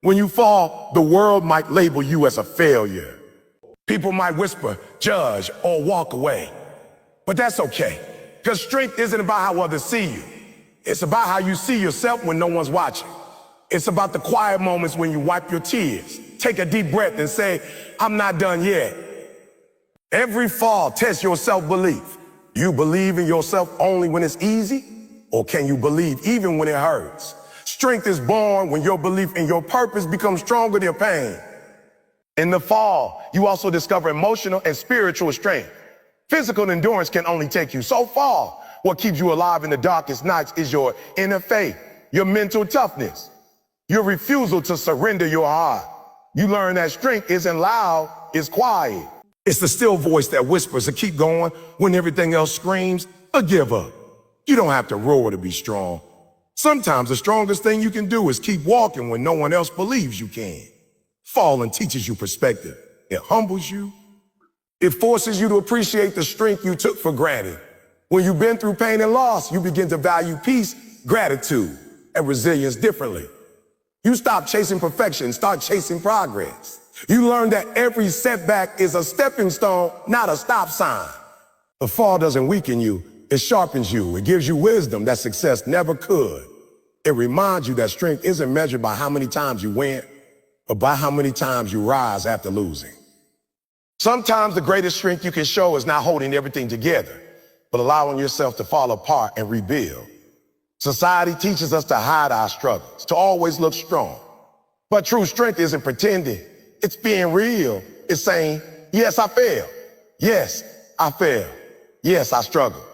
When you fall, the world might label you as a failure. People might whisper, judge, or walk away. But that's okay, because strength isn't about how others see you. It's about how you see yourself when no one's watching. It's about the quiet moments when you wipe your tears, take a deep breath and say, I'm not done yet. Every fall tests your self-belief. You believe in yourself only when it's easy, or can you believe even when it hurts? Strength is born when your belief in your purpose becomes stronger than pain. In the fall, you also discover emotional and spiritual strength. Physical endurance can only take you so far. What keeps you alive in the darkest nights is your inner faith, your mental toughness, your refusal to surrender your heart. You learn that strength isn't loud, it's quiet. It's the still voice that whispers to keep going when everything else screams, give up. You don't have to roar to be strong. Sometimes the strongest thing you can do is keep walking when no one else believes you can. Falling teaches you perspective. It humbles you. It forces you to appreciate the strength you took for granted. When you've been through pain and loss, you begin to value peace, gratitude, and resilience differently. You stop chasing perfection, start chasing progress. You learn that every setback is a stepping stone, not a stop sign. The fall doesn't weaken you, it sharpens you. It gives you wisdom that success never could. It reminds you that strength isn't measured by how many times you win, but by how many times you rise after losing. Sometimes the greatest strength you can show is not holding everything together, but allowing yourself to fall apart and rebuild. Society teaches us to hide our struggles, to always look strong. But true strength isn't pretending. It's being real. It's saying, yes, I failed. Yes, I failed. Yes, I struggled.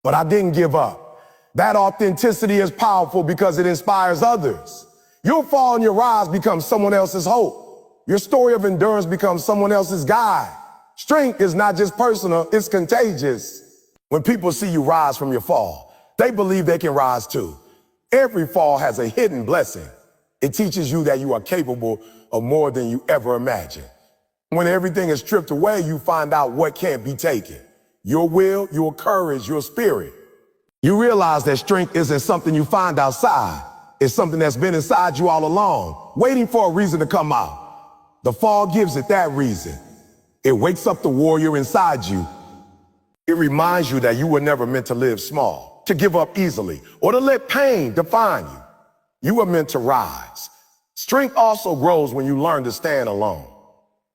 But I didn't give up. That authenticity is powerful because it inspires others. Your fall and your rise becomes someone else's hope. Your story of endurance becomes someone else's guide. Strength is not just personal, it's contagious. When people see you rise from your fall, they believe they can rise too. Every fall has a hidden blessing. It teaches you that you are capable of more than you ever imagined. When everything is stripped away, you find out what can't be taken. Your will, your courage, your spirit. You realize that strength isn't something you find outside. It's something that's been inside you all along, waiting for a reason to come out. The fall gives it that reason. It wakes up the warrior inside you. It reminds you that you were never meant to live small, to give up easily, or to let pain define you. You were meant to rise. Strength also grows when you learn to stand alone.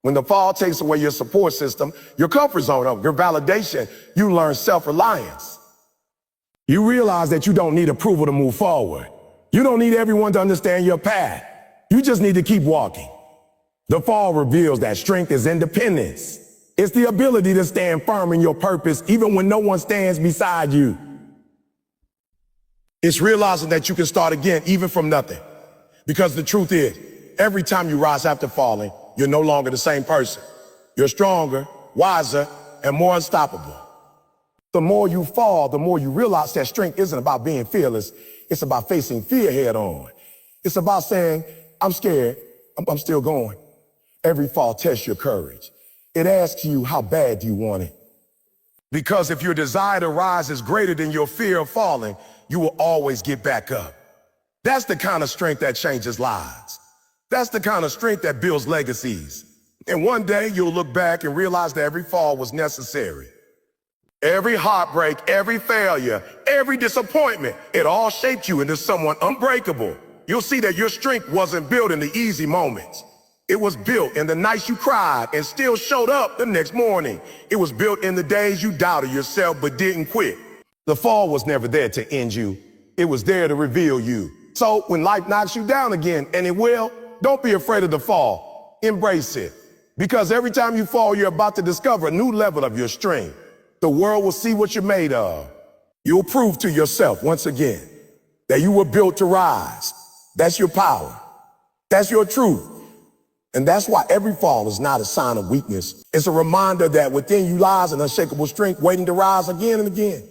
When the fall takes away your support system, your comfort zone, your validation, you learn self-reliance. You realize that you don't need approval to move forward. You don't need everyone to understand your path. You just need to keep walking. The fall reveals that strength is independence. It's the ability to stand firm in your purpose even when no one stands beside you. It's realizing that you can start again even from nothing. Because the truth is, every time you rise after falling, you're no longer the same person. You're stronger, wiser, and more unstoppable. The more you fall, the more you realize that strength isn't about being fearless. It's about facing fear head on. It's about saying, I'm scared, I'm still going. Every fall tests your courage. It asks you, how bad do you want it? Because if your desire to rise is greater than your fear of falling, you will always get back up. That's the kind of strength that changes lives. That's the kind of strength that builds legacies. And one day you'll look back and realize that every fall was necessary. Every heartbreak, every failure, every disappointment, it all shaped you into someone unbreakable. You'll see that your strength wasn't built in the easy moments. It was built in the nights you cried and still showed up the next morning. It was built in the days you doubted yourself but didn't quit. The fall was never there to end you. It was there to reveal you. So when life knocks you down again, and it will, don't be afraid of the fall. Embrace it. Because every time you fall, you're about to discover a new level of your strength. The world will see what you're made of. You'll prove to yourself once again that you were built to rise. That's your power. That's your truth. And that's why every fall is not a sign of weakness. It's a reminder that within you lies an unshakable strength waiting to rise again and again.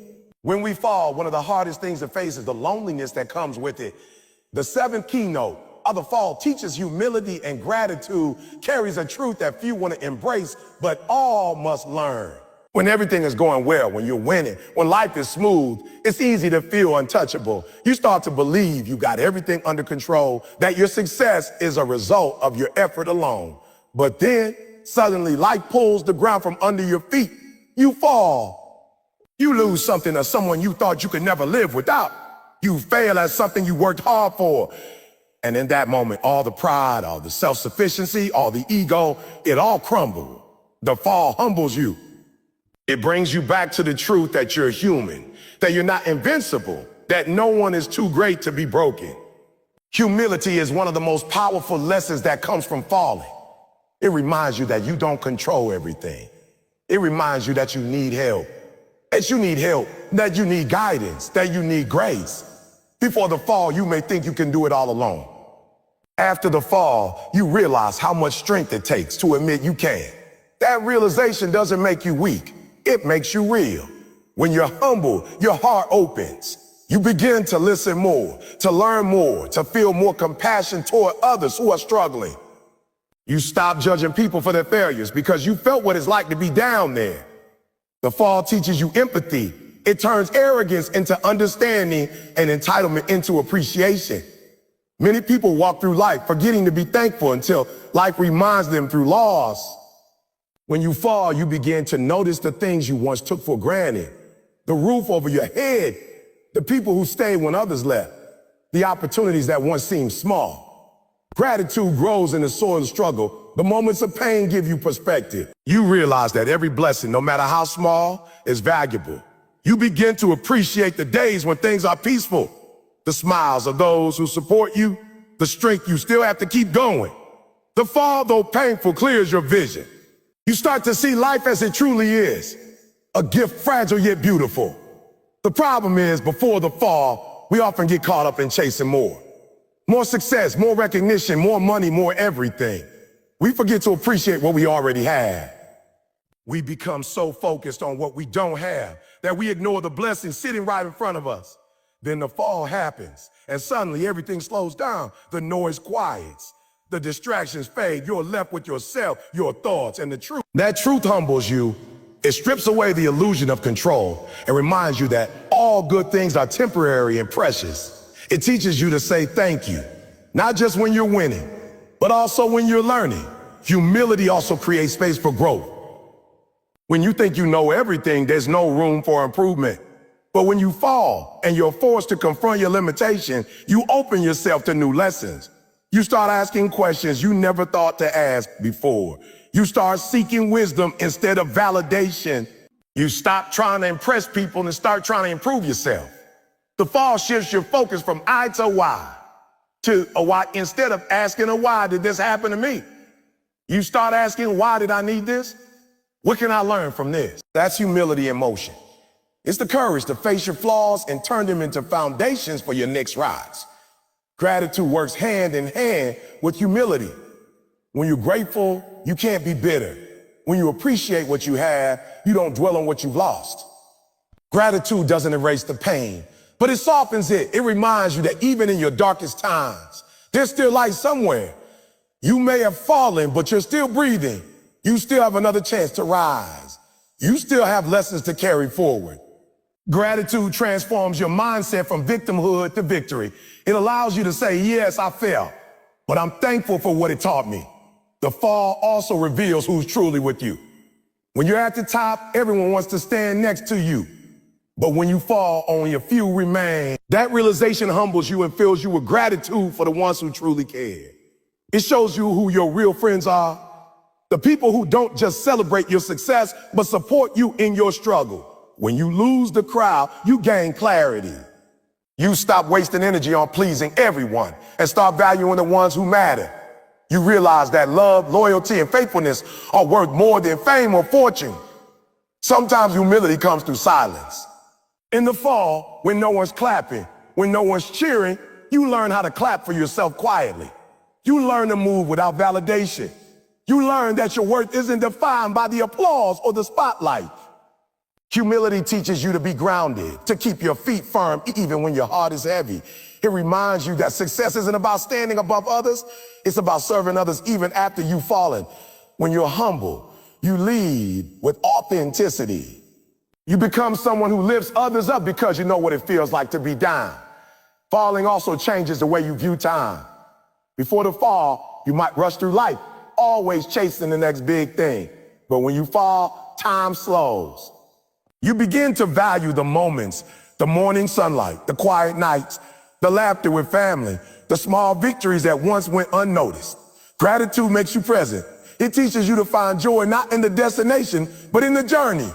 When we fall, one of the hardest things to face is the loneliness that comes with it. The seventh keynote of the fall teaches humility and gratitude, carries a truth that few want to embrace, but all must learn. When everything is going well, when you're winning, when life is smooth, it's easy to feel untouchable. You start to believe you got everything under control, that your success is a result of your effort alone. But then, suddenly, life pulls the ground from under your feet. You fall. You lose something or someone you thought you could never live without. You fail at something you worked hard for. And in that moment, all the pride, all the self-sufficiency, all the ego, it all crumbles. The fall humbles you. It brings you back to the truth that you're human, that you're not invincible, that no one is too great to be broken. Humility is one of the most powerful lessons that comes from falling. It reminds you that you don't control everything. It reminds you that you need help, that you need guidance, that you need grace. Before the fall, you may think you can do it all alone. After the fall, you realize how much strength it takes to admit you can't. That realization doesn't make you weak. It makes you real. When you're humble, your heart opens. You begin to listen more, to learn more, to feel more compassion toward others who are struggling. You stop judging people for their failures because you felt what it's like to be down there. The fall teaches you empathy. It turns arrogance into understanding and entitlement into appreciation. Many people walk through life forgetting to be thankful until life reminds them through loss. When you fall, you begin to notice the things you once took for granted. The roof over your head, the people who stayed when others left, the opportunities that once seemed small. Gratitude grows in the soil of struggle. The moments of pain give you perspective. You realize that every blessing, no matter how small, is valuable. You begin to appreciate the days when things are peaceful, the smiles of those who support you, the strength you still have to keep going. The fall, though painful, clears your vision. You start to see life as it truly is, a gift fragile yet beautiful. The problem is, before the fall, we often get caught up in chasing more. More success, more recognition, more money, more everything. We forget to appreciate what we already have. We become so focused on what we don't have that we ignore the blessing sitting right in front of us. Then the fall happens, and suddenly everything slows down. The noise quiets. The distractions fade. You're left with yourself, your thoughts, and the truth. That truth humbles you. It strips away the illusion of control and reminds you that all good things are temporary and precious. It teaches you to say thank you, not just when you're winning, but also when you're learning. Humility also creates space for growth. When you think you know everything, there's no room for improvement. But when you fall and you're forced to confront your limitation, you open yourself to new lessons. You start asking questions you never thought to ask before. You start seeking wisdom instead of validation. You stop trying to impress people and start trying to improve yourself. The fall shifts your focus from I to why to a why. Instead of asking a why did this happen to me, you start asking why did I need this? What can I learn from this? That's humility in motion. It's the courage to face your flaws and turn them into foundations for your next rise. Gratitude works hand in hand with humility. When you're grateful, you can't be bitter. When you appreciate what you have, you don't dwell on what you've lost. Gratitude doesn't erase the pain, but it softens it. It reminds you that even in your darkest times, there's still light somewhere. You may have fallen, but you're still breathing. You still have another chance to rise. You still have lessons to carry forward. Gratitude transforms your mindset from victimhood to victory. It allows you to say, yes, I fell, but I'm thankful for what it taught me. The fall also reveals who's truly with you. When you're at the top, everyone wants to stand next to you. But when you fall, only a few remain. That realization humbles you and fills you with gratitude for the ones who truly care. It shows you who your real friends are. The people who don't just celebrate your success, but support you in your struggle. When you lose the crowd, you gain clarity. You stop wasting energy on pleasing everyone and start valuing the ones who matter. You realize that love, loyalty, and faithfulness are worth more than fame or fortune. Sometimes humility comes through silence. In the fall, when no one's clapping, when no one's cheering, you learn how to clap for yourself quietly. You learn to move without validation. You learn that your worth isn't defined by the applause or the spotlight. Humility teaches you to be grounded, to keep your feet firm even when your heart is heavy. It reminds you that success isn't about standing above others. It's about serving others even after you've fallen. When you're humble, you lead with authenticity. You become someone who lifts others up because you know what it feels like to be down. Falling also changes the way you view time. Before the fall, you might rush through life, always chasing the next big thing. But when you fall, time slows. You begin to value the moments, the morning sunlight, the quiet nights, the laughter with family, the small victories that once went unnoticed. Gratitude makes you present. It teaches you to find joy not in the destination, but in the journey.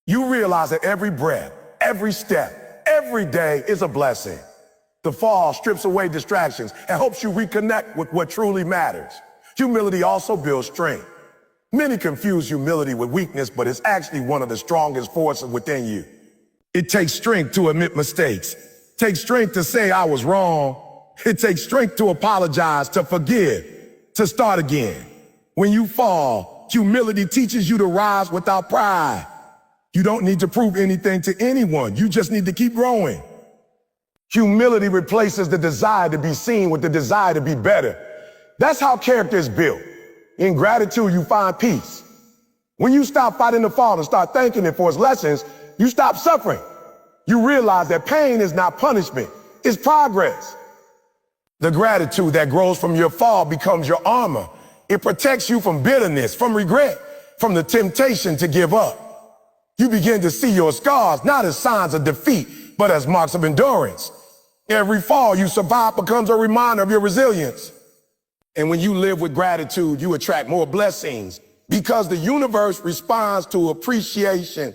You realize that every breath, every step, every day is a blessing. The fall strips away distractions and helps you reconnect with what truly matters. Humility also builds strength. Many confuse humility with weakness, but it's actually one of the strongest forces within you. It takes strength to admit mistakes. It takes strength to say I was wrong. It takes strength to apologize, to forgive, to start again. When you fall, humility teaches you to rise without pride. You don't need to prove anything to anyone. You just need to keep growing. Humility replaces the desire to be seen with the desire to be better. That's how character is built. In gratitude, you find peace. When you stop fighting the fall and start thanking it for its lessons, you stop suffering. You realize that pain is not punishment, it's progress. The gratitude that grows from your fall becomes your armor. It protects you from bitterness, from regret, from the temptation to give up. You begin to see your scars not as signs of defeat, but as marks of endurance. Every fall you survive becomes a reminder of your resilience. And when you live with gratitude, you attract more blessings because the universe responds to appreciation.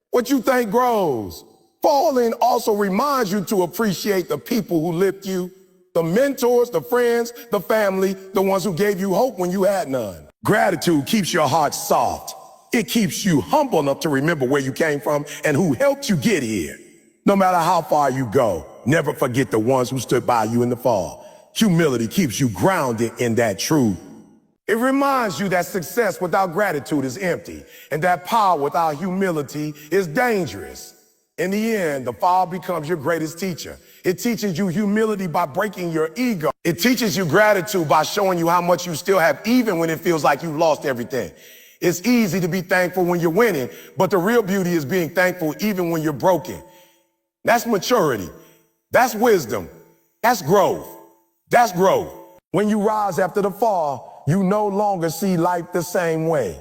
What you think grows. Falling also reminds you to appreciate the people who lift you, the mentors, the friends, the family, the ones who gave you hope when you had none. Gratitude keeps your heart soft. It keeps you humble enough to remember where you came from and who helped you get here. No matter how far you go, never forget the ones who stood by you in the fall. Humility keeps you grounded in that truth. It reminds you that success without gratitude is empty, and that power without humility is dangerous. In the end, the fall becomes your greatest teacher. It teaches you humility by breaking your ego. It teaches you gratitude by showing you how much you still have, even when it feels like you've lost everything. It's easy to be thankful when you're winning, but the real beauty is being thankful even when you're broken. That's maturity. That's wisdom. That's growth. That's growth. When you rise after the fall, you no longer see life the same way.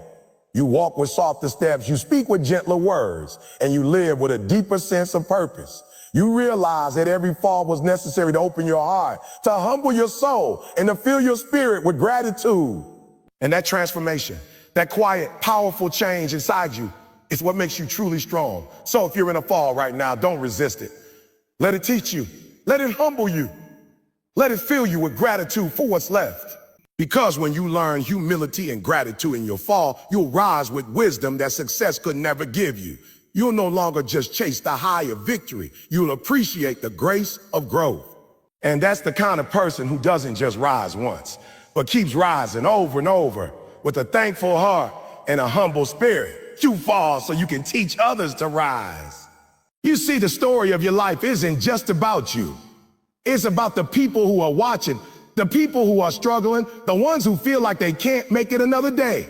You walk with softer steps, you speak with gentler words, and you live with a deeper sense of purpose. You realize that every fall was necessary to open your heart, to humble your soul, and to fill your spirit with gratitude. And that transformation, that quiet, powerful change inside you is what makes you truly strong. So if you're in a fall right now, don't resist it. Let it teach you. Let it humble you. Let it fill you with gratitude for what's left. Because when you learn humility and gratitude in your fall, you'll rise with wisdom that success could never give you. You'll no longer just chase the high of victory. You'll appreciate the grace of growth. And that's the kind of person who doesn't just rise once, but keeps rising over and over with a thankful heart and a humble spirit. You fall so you can teach others to rise. You see, the story of your life isn't just about you. It's about the people who are watching, the people who are struggling, the ones who feel like they can't make it another day.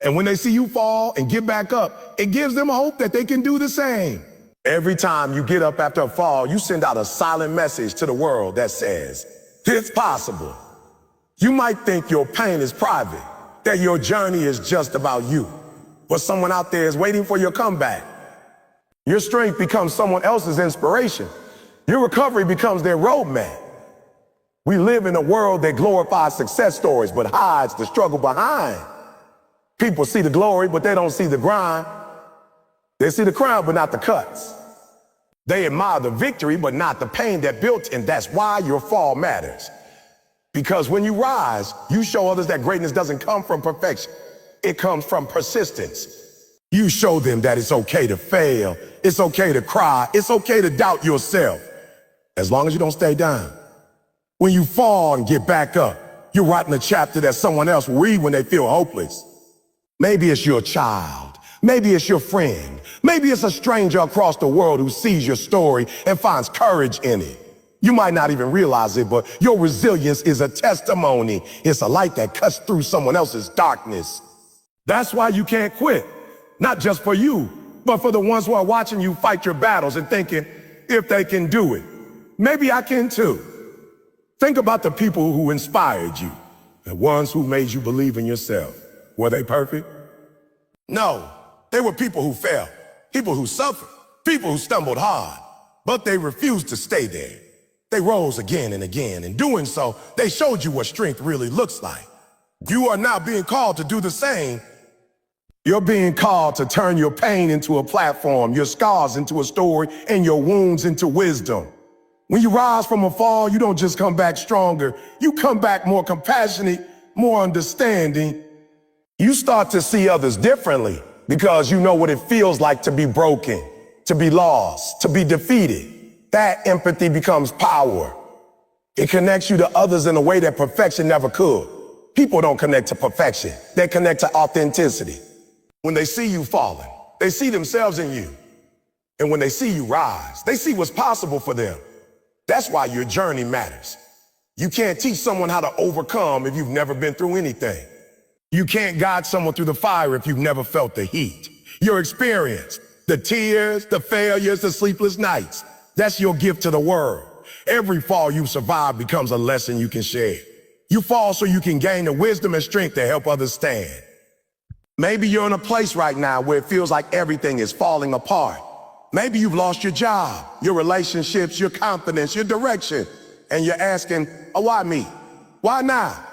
And when they see you fall and get back up, it gives them hope that they can do the same. Every time you get up after a fall, you send out a silent message to the world that says, it's possible. You might think your pain is private, that your journey is just about you, but someone out there is waiting for your comeback. Your strength becomes someone else's inspiration. Your recovery becomes their roadmap. We live in a world that glorifies success stories but hides the struggle behind. People see the glory, but they don't see the grind. They see the crown, but not the cuts. They admire the victory, but not the pain that built, and that's why your fall matters. Because when you rise, you show others that greatness doesn't come from perfection. It comes from persistence. You show them that it's okay to fail. It's okay to cry. It's okay to doubt yourself, as long as you don't stay down. When you fall and get back up, you're writing a chapter that someone else will read when they feel hopeless. Maybe it's your child. Maybe it's your friend. Maybe it's a stranger across the world who sees your story and finds courage in it. You might not even realize it, but your resilience is a testimony. It's a light that cuts through someone else's darkness. That's why you can't quit. Not just for you, but for the ones who are watching you fight your battles and thinking, if they can do it, maybe I can too. Think about the people who inspired you, the ones who made you believe in yourself. Were they perfect? No, they were people who fell, people who suffered, people who stumbled hard, but they refused to stay there. They rose again and again. In doing so, they showed you what strength really looks like. You are now being called to do the same. You're being called to turn your pain into a platform, your scars into a story, and your wounds into wisdom. When you rise from a fall, you don't just come back stronger. You come back more compassionate, more understanding. You start to see others differently because you know what it feels like to be broken, to be lost, to be defeated. That empathy becomes power. It connects you to others in a way that perfection never could. People don't connect to perfection. They connect to authenticity. When they see you falling, they see themselves in you. And when they see you rise, they see what's possible for them. That's why your journey matters. You can't teach someone how to overcome if you've never been through anything. You can't guide someone through the fire if you've never felt the heat. Your experience, the tears, the failures, the sleepless nights, that's your gift to the world. Every fall you survive becomes a lesson you can share. You fall so you can gain the wisdom and strength to help others stand. Maybe you're in a place right now where it feels like everything is falling apart. Maybe you've lost your job, your relationships, your confidence, your direction, and you're asking, oh, why me? Why now?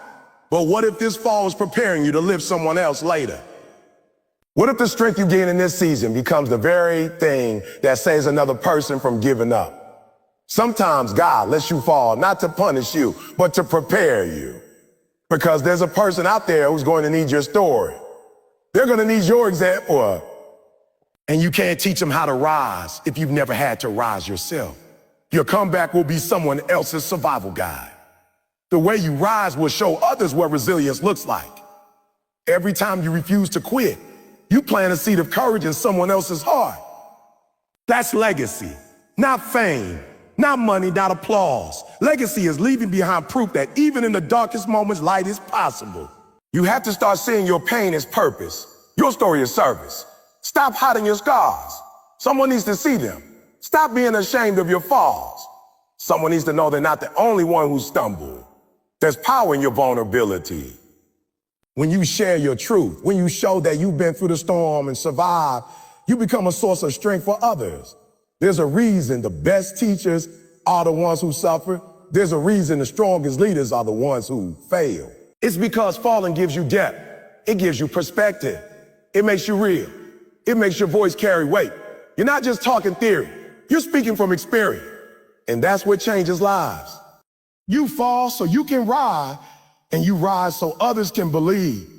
But what if this fall is preparing you to lift someone else later? What if the strength you gain in this season becomes the very thing that saves another person from giving up? Sometimes God lets you fall, not to punish you, but to prepare you. Because there's a person out there who's going to need your story. They're going to need your example. And you can't teach them how to rise if you've never had to rise yourself. Your comeback will be someone else's survival guide. The way you rise will show others what resilience looks like. Every time you refuse to quit, you plant a seed of courage in someone else's heart. That's legacy, not fame, not money, not applause. Legacy is leaving behind proof that even in the darkest moments, light is possible. You have to start seeing your pain as purpose. Your story is service. Stop hiding your scars. Someone needs to see them. Stop being ashamed of your falls. Someone needs to know they're not the only one who stumbled. There's power in your vulnerability. When you share your truth, when you show that you've been through the storm and survived, you become a source of strength for others. There's a reason the best teachers are the ones who suffer. There's a reason the strongest leaders are the ones who fail. It's because falling gives you depth. It gives you perspective. It makes you real. It makes your voice carry weight. You're not just talking theory. You're speaking from experience. And that's what changes lives. You fall so you can rise, and you rise so others can believe.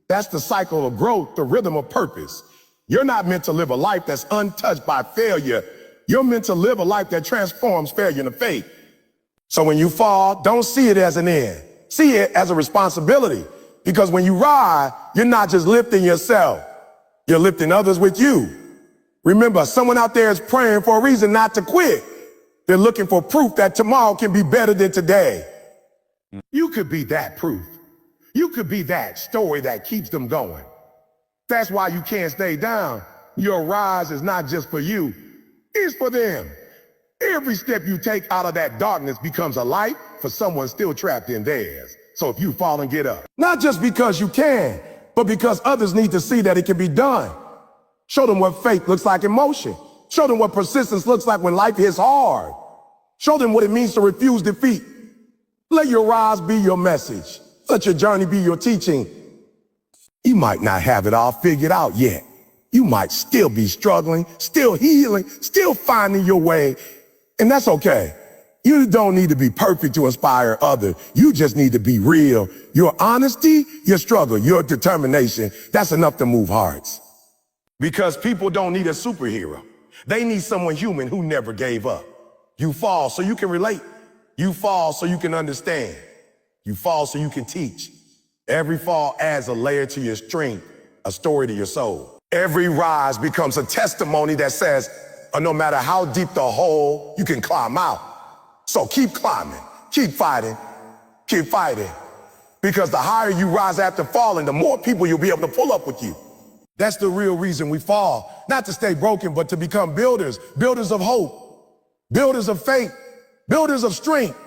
That's the cycle of growth, the rhythm of purpose. You're not meant to live a life that's untouched by failure. You're meant to live a life that transforms failure into faith. So when you fall, don't see it as an end. See it as a responsibility. Because when you rise, you're not just lifting yourself. You're lifting others with you. Remember, someone out there is praying for a reason not to quit. They're looking for proof that tomorrow can be better than today. You could be that proof. You could be that story that keeps them going. That's why you can't stay down. Your rise is not just for you. It's for them. Every step you take out of that darkness becomes a light for someone still trapped in theirs. So if you fall and get up, not just because you can, but because others need to see that it can be done. Show them what faith looks like in motion. Show them what persistence looks like when life hits hard. Show them what it means to refuse defeat. Let your rise be your message. Let your journey be your teaching. You might not have it all figured out yet. You might still be struggling, still healing, still finding your way. And that's okay. You don't need to be perfect to inspire others. You just need to be real. Your honesty, your struggle, your determination, that's enough to move hearts. Because people don't need a superhero. They need someone human who never gave up. You fall so you can relate. You fall so you can understand. You fall so you can teach. Every fall adds a layer to your strength, a story to your soul. Every rise becomes a testimony that says, no matter how deep the hole, you can climb out. So keep climbing, keep fighting, keep fighting. Because the higher you rise after falling, the more people you'll be able to pull up with you. That's the real reason we fall. Not to stay broken, but to become builders. Builders of hope, builders of faith, builders of strength.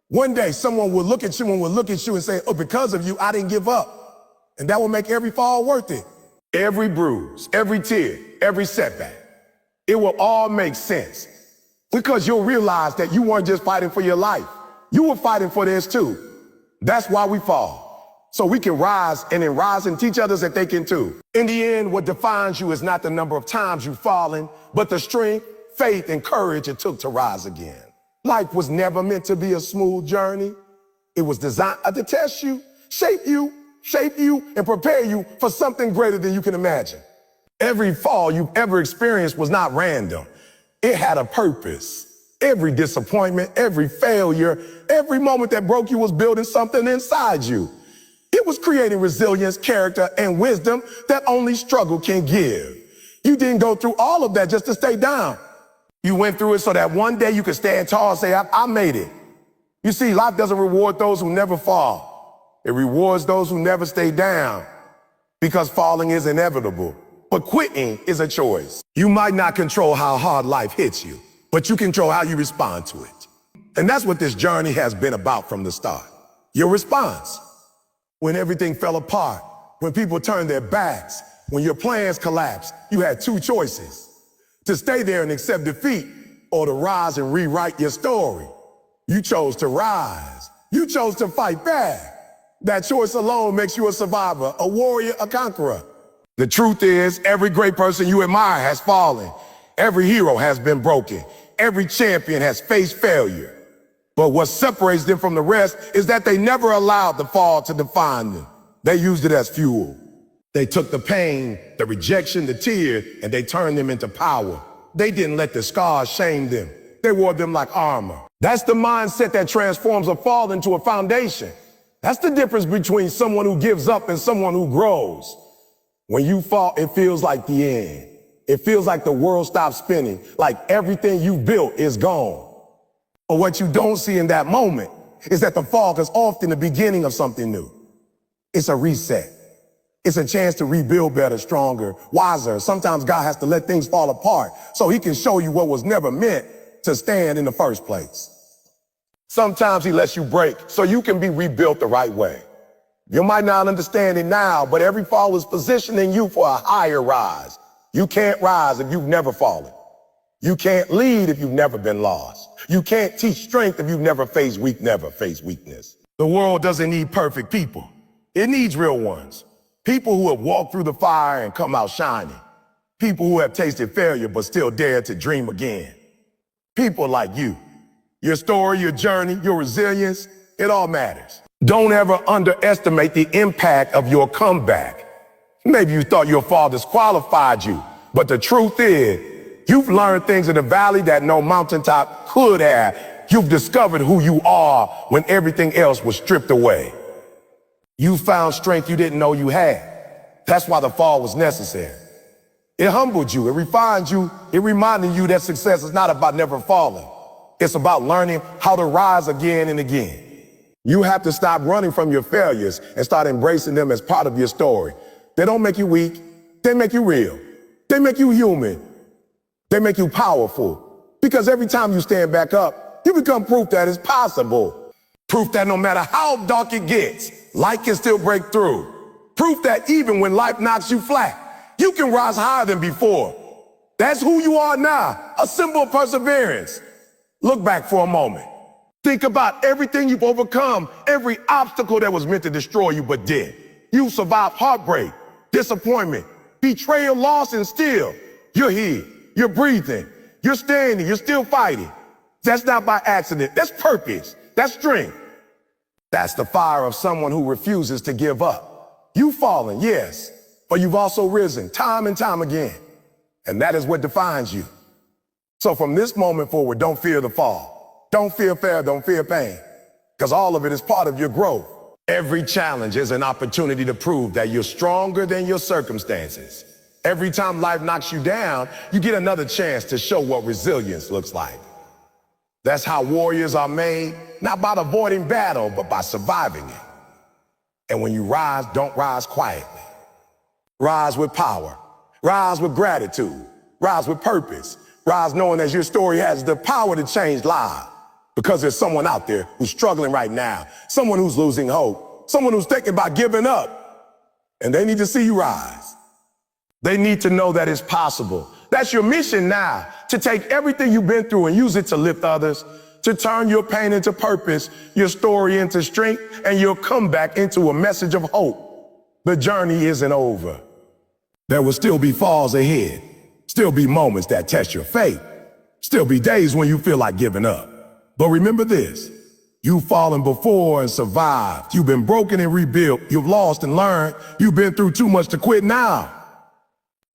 One day, someone will look at you and say, oh, because of you, I didn't give up. And that will make every fall worth it. Every bruise, every tear, every setback, it will all make sense. Because you'll realize that you weren't just fighting for your life. You were fighting for theirs too. That's why we fall. So we can rise and teach others that they can too. In the end, what defines you is not the number of times you've fallen, but the strength, faith, and courage it took to rise again. Life was never meant to be a smooth journey. It was designed to test you, shape you, and prepare you for something greater than you can imagine. Every fall you've ever experienced was not random. It had a purpose. Every disappointment, every failure, every moment that broke you was building something inside you. It was creating resilience, character, and wisdom that only struggle can give. You didn't go through all of that just to stay down. You went through it so that one day you could stand tall and say, I made it. You see, life doesn't reward those who never fall. It rewards those who never stay down, because falling is inevitable. But quitting is a choice. You might not control how hard life hits you, but you control how you respond to it. And that's what this journey has been about from the start. Your response. When everything fell apart, when people turned their backs, when your plans collapsed, you had two choices: to stay there and accept defeat, or to rise and rewrite your story. You chose to rise. You chose to fight back. That choice alone makes you a survivor, a warrior, a conqueror. The truth is, every great person you admire has fallen. Every hero has been broken. Every champion has faced failure. But what separates them from the rest is that they never allowed the fall to define them. They used it as fuel. They took the pain, the rejection, the tears, and they turned them into power. They didn't let the scars shame them. They wore them like armor. That's the mindset that transforms a fall into a foundation. That's the difference between someone who gives up and someone who grows. When you fall, it feels like the end. It feels like the world stops spinning, like everything you built is gone. But what you don't see in that moment is that the fall is often the beginning of something new. It's a reset. It's a chance to rebuild better, stronger, wiser. Sometimes God has to let things fall apart so he can show you what was never meant to stand in the first place. Sometimes he lets you break so you can be rebuilt the right way. You might not understand it now, but every fall is positioning you for a higher rise. You can't rise if you've never fallen. You can't lead if you've never been lost. You can't teach strength if you've never faced weakness. The world doesn't need perfect people. It needs real ones. People who have walked through the fire and come out shining. People who have tasted failure but still dare to dream again. People like you. Your story, your journey, your resilience, it all matters. Don't ever underestimate the impact of your comeback. Maybe you thought your fall disqualified you, but the truth is, you've learned things in the valley that no mountaintop could have. You've discovered who you are when everything else was stripped away. You found strength you didn't know you had. That's why the fall was necessary. It humbled you, it refined you, it reminded you that success is not about never falling. It's about learning how to rise again and again. You have to stop running from your failures and start embracing them as part of your story. They don't make you weak, they make you real. They make you human. They make you powerful. Because every time you stand back up, you become proof that it's possible. Proof that no matter how dark it gets, light can still break through. Proof that even when life knocks you flat, you can rise higher than before. That's who you are now, a symbol of perseverance. Look back for a moment. Think about everything you've overcome, every obstacle that was meant to destroy you but did. You survived heartbreak, disappointment, betrayal, loss, and still, you're here, you're breathing, you're standing, you're still fighting. That's not by accident, that's purpose, that's strength. That's the fire of someone who refuses to give up. You've fallen, yes, but you've also risen time and time again. And that is what defines you. So from this moment forward, don't fear the fall. Don't fear failure, don't fear pain, because all of it is part of your growth. Every challenge is an opportunity to prove that you're stronger than your circumstances. Every time life knocks you down, you get another chance to show what resilience looks like. That's how warriors are made, not by avoiding battle, but by surviving it. And when you rise, don't rise quietly. Rise with power, rise with gratitude, rise with purpose, rise knowing that your story has the power to change lives. Because there's someone out there who's struggling right now, someone who's losing hope, someone who's thinking about giving up, and they need to see you rise. They need to know that it's possible. That's your mission now, to take everything you've been through and use it to lift others, to turn your pain into purpose, your story into strength, and your comeback into a message of hope. The journey isn't over. There will still be falls ahead, still be moments that test your faith, still be days when you feel like giving up. But remember this, you've fallen before and survived. You've been broken and rebuilt. You've lost and learned. You've been through too much to quit now.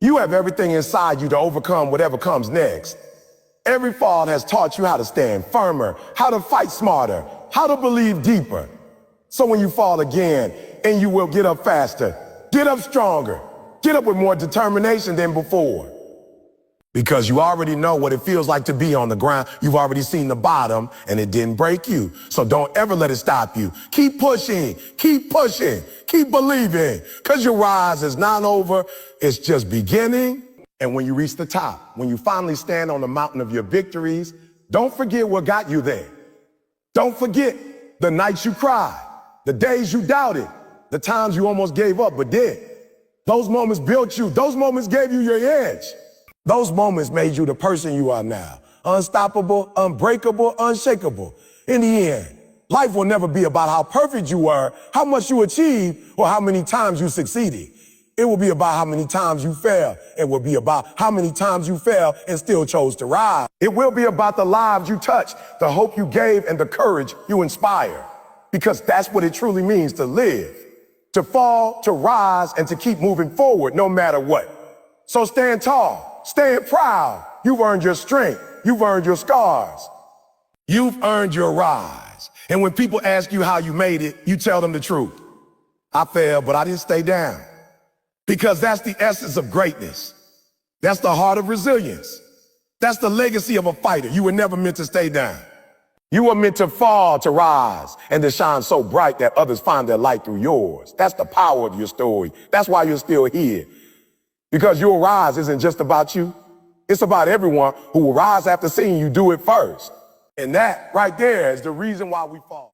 You have everything inside you to overcome whatever comes next. Every fall has taught you how to stand firmer, how to fight smarter, how to believe deeper. So when you fall again, and you will get up faster, get up stronger, get up with more determination than before. Because you already know what it feels like to be on the ground. You've already seen the bottom and it didn't break you. So don't ever let it stop you. Keep pushing, keep believing. Because your rise is not over, it's just beginning. And when you reach the top, when you finally stand on the mountain of your victories, don't forget what got you there. Don't forget the nights you cried, the days you doubted, the times you almost gave up but did. Those moments built you. Those moments gave you your edge. Those moments made you the person you are now. Unstoppable, unbreakable, unshakable. In the end, life will never be about how perfect you were, how much you achieved, or how many times you succeeded. It will be about how many times you failed. It will be about how many times you failed and still chose to rise. It will be about the lives you touched, the hope you gave, and the courage you inspire. Because that's what it truly means to live. To fall, to rise, and to keep moving forward no matter what. So stand tall. Stand proud. You've earned your strength. You've earned your scars. You've earned your rise. And when people ask you how you made it, you tell them the truth. I failed, but I didn't stay down. Because that's the essence of greatness. That's the heart of resilience. That's the legacy of a fighter. You were never meant to stay down. You were meant to fall, to rise, and to shine so bright that others find their light through yours. That's the power of your story. That's why you're still here. Because your rise isn't just about you. It's about everyone who will rise after seeing you do it first. And that right there is the reason why we fall.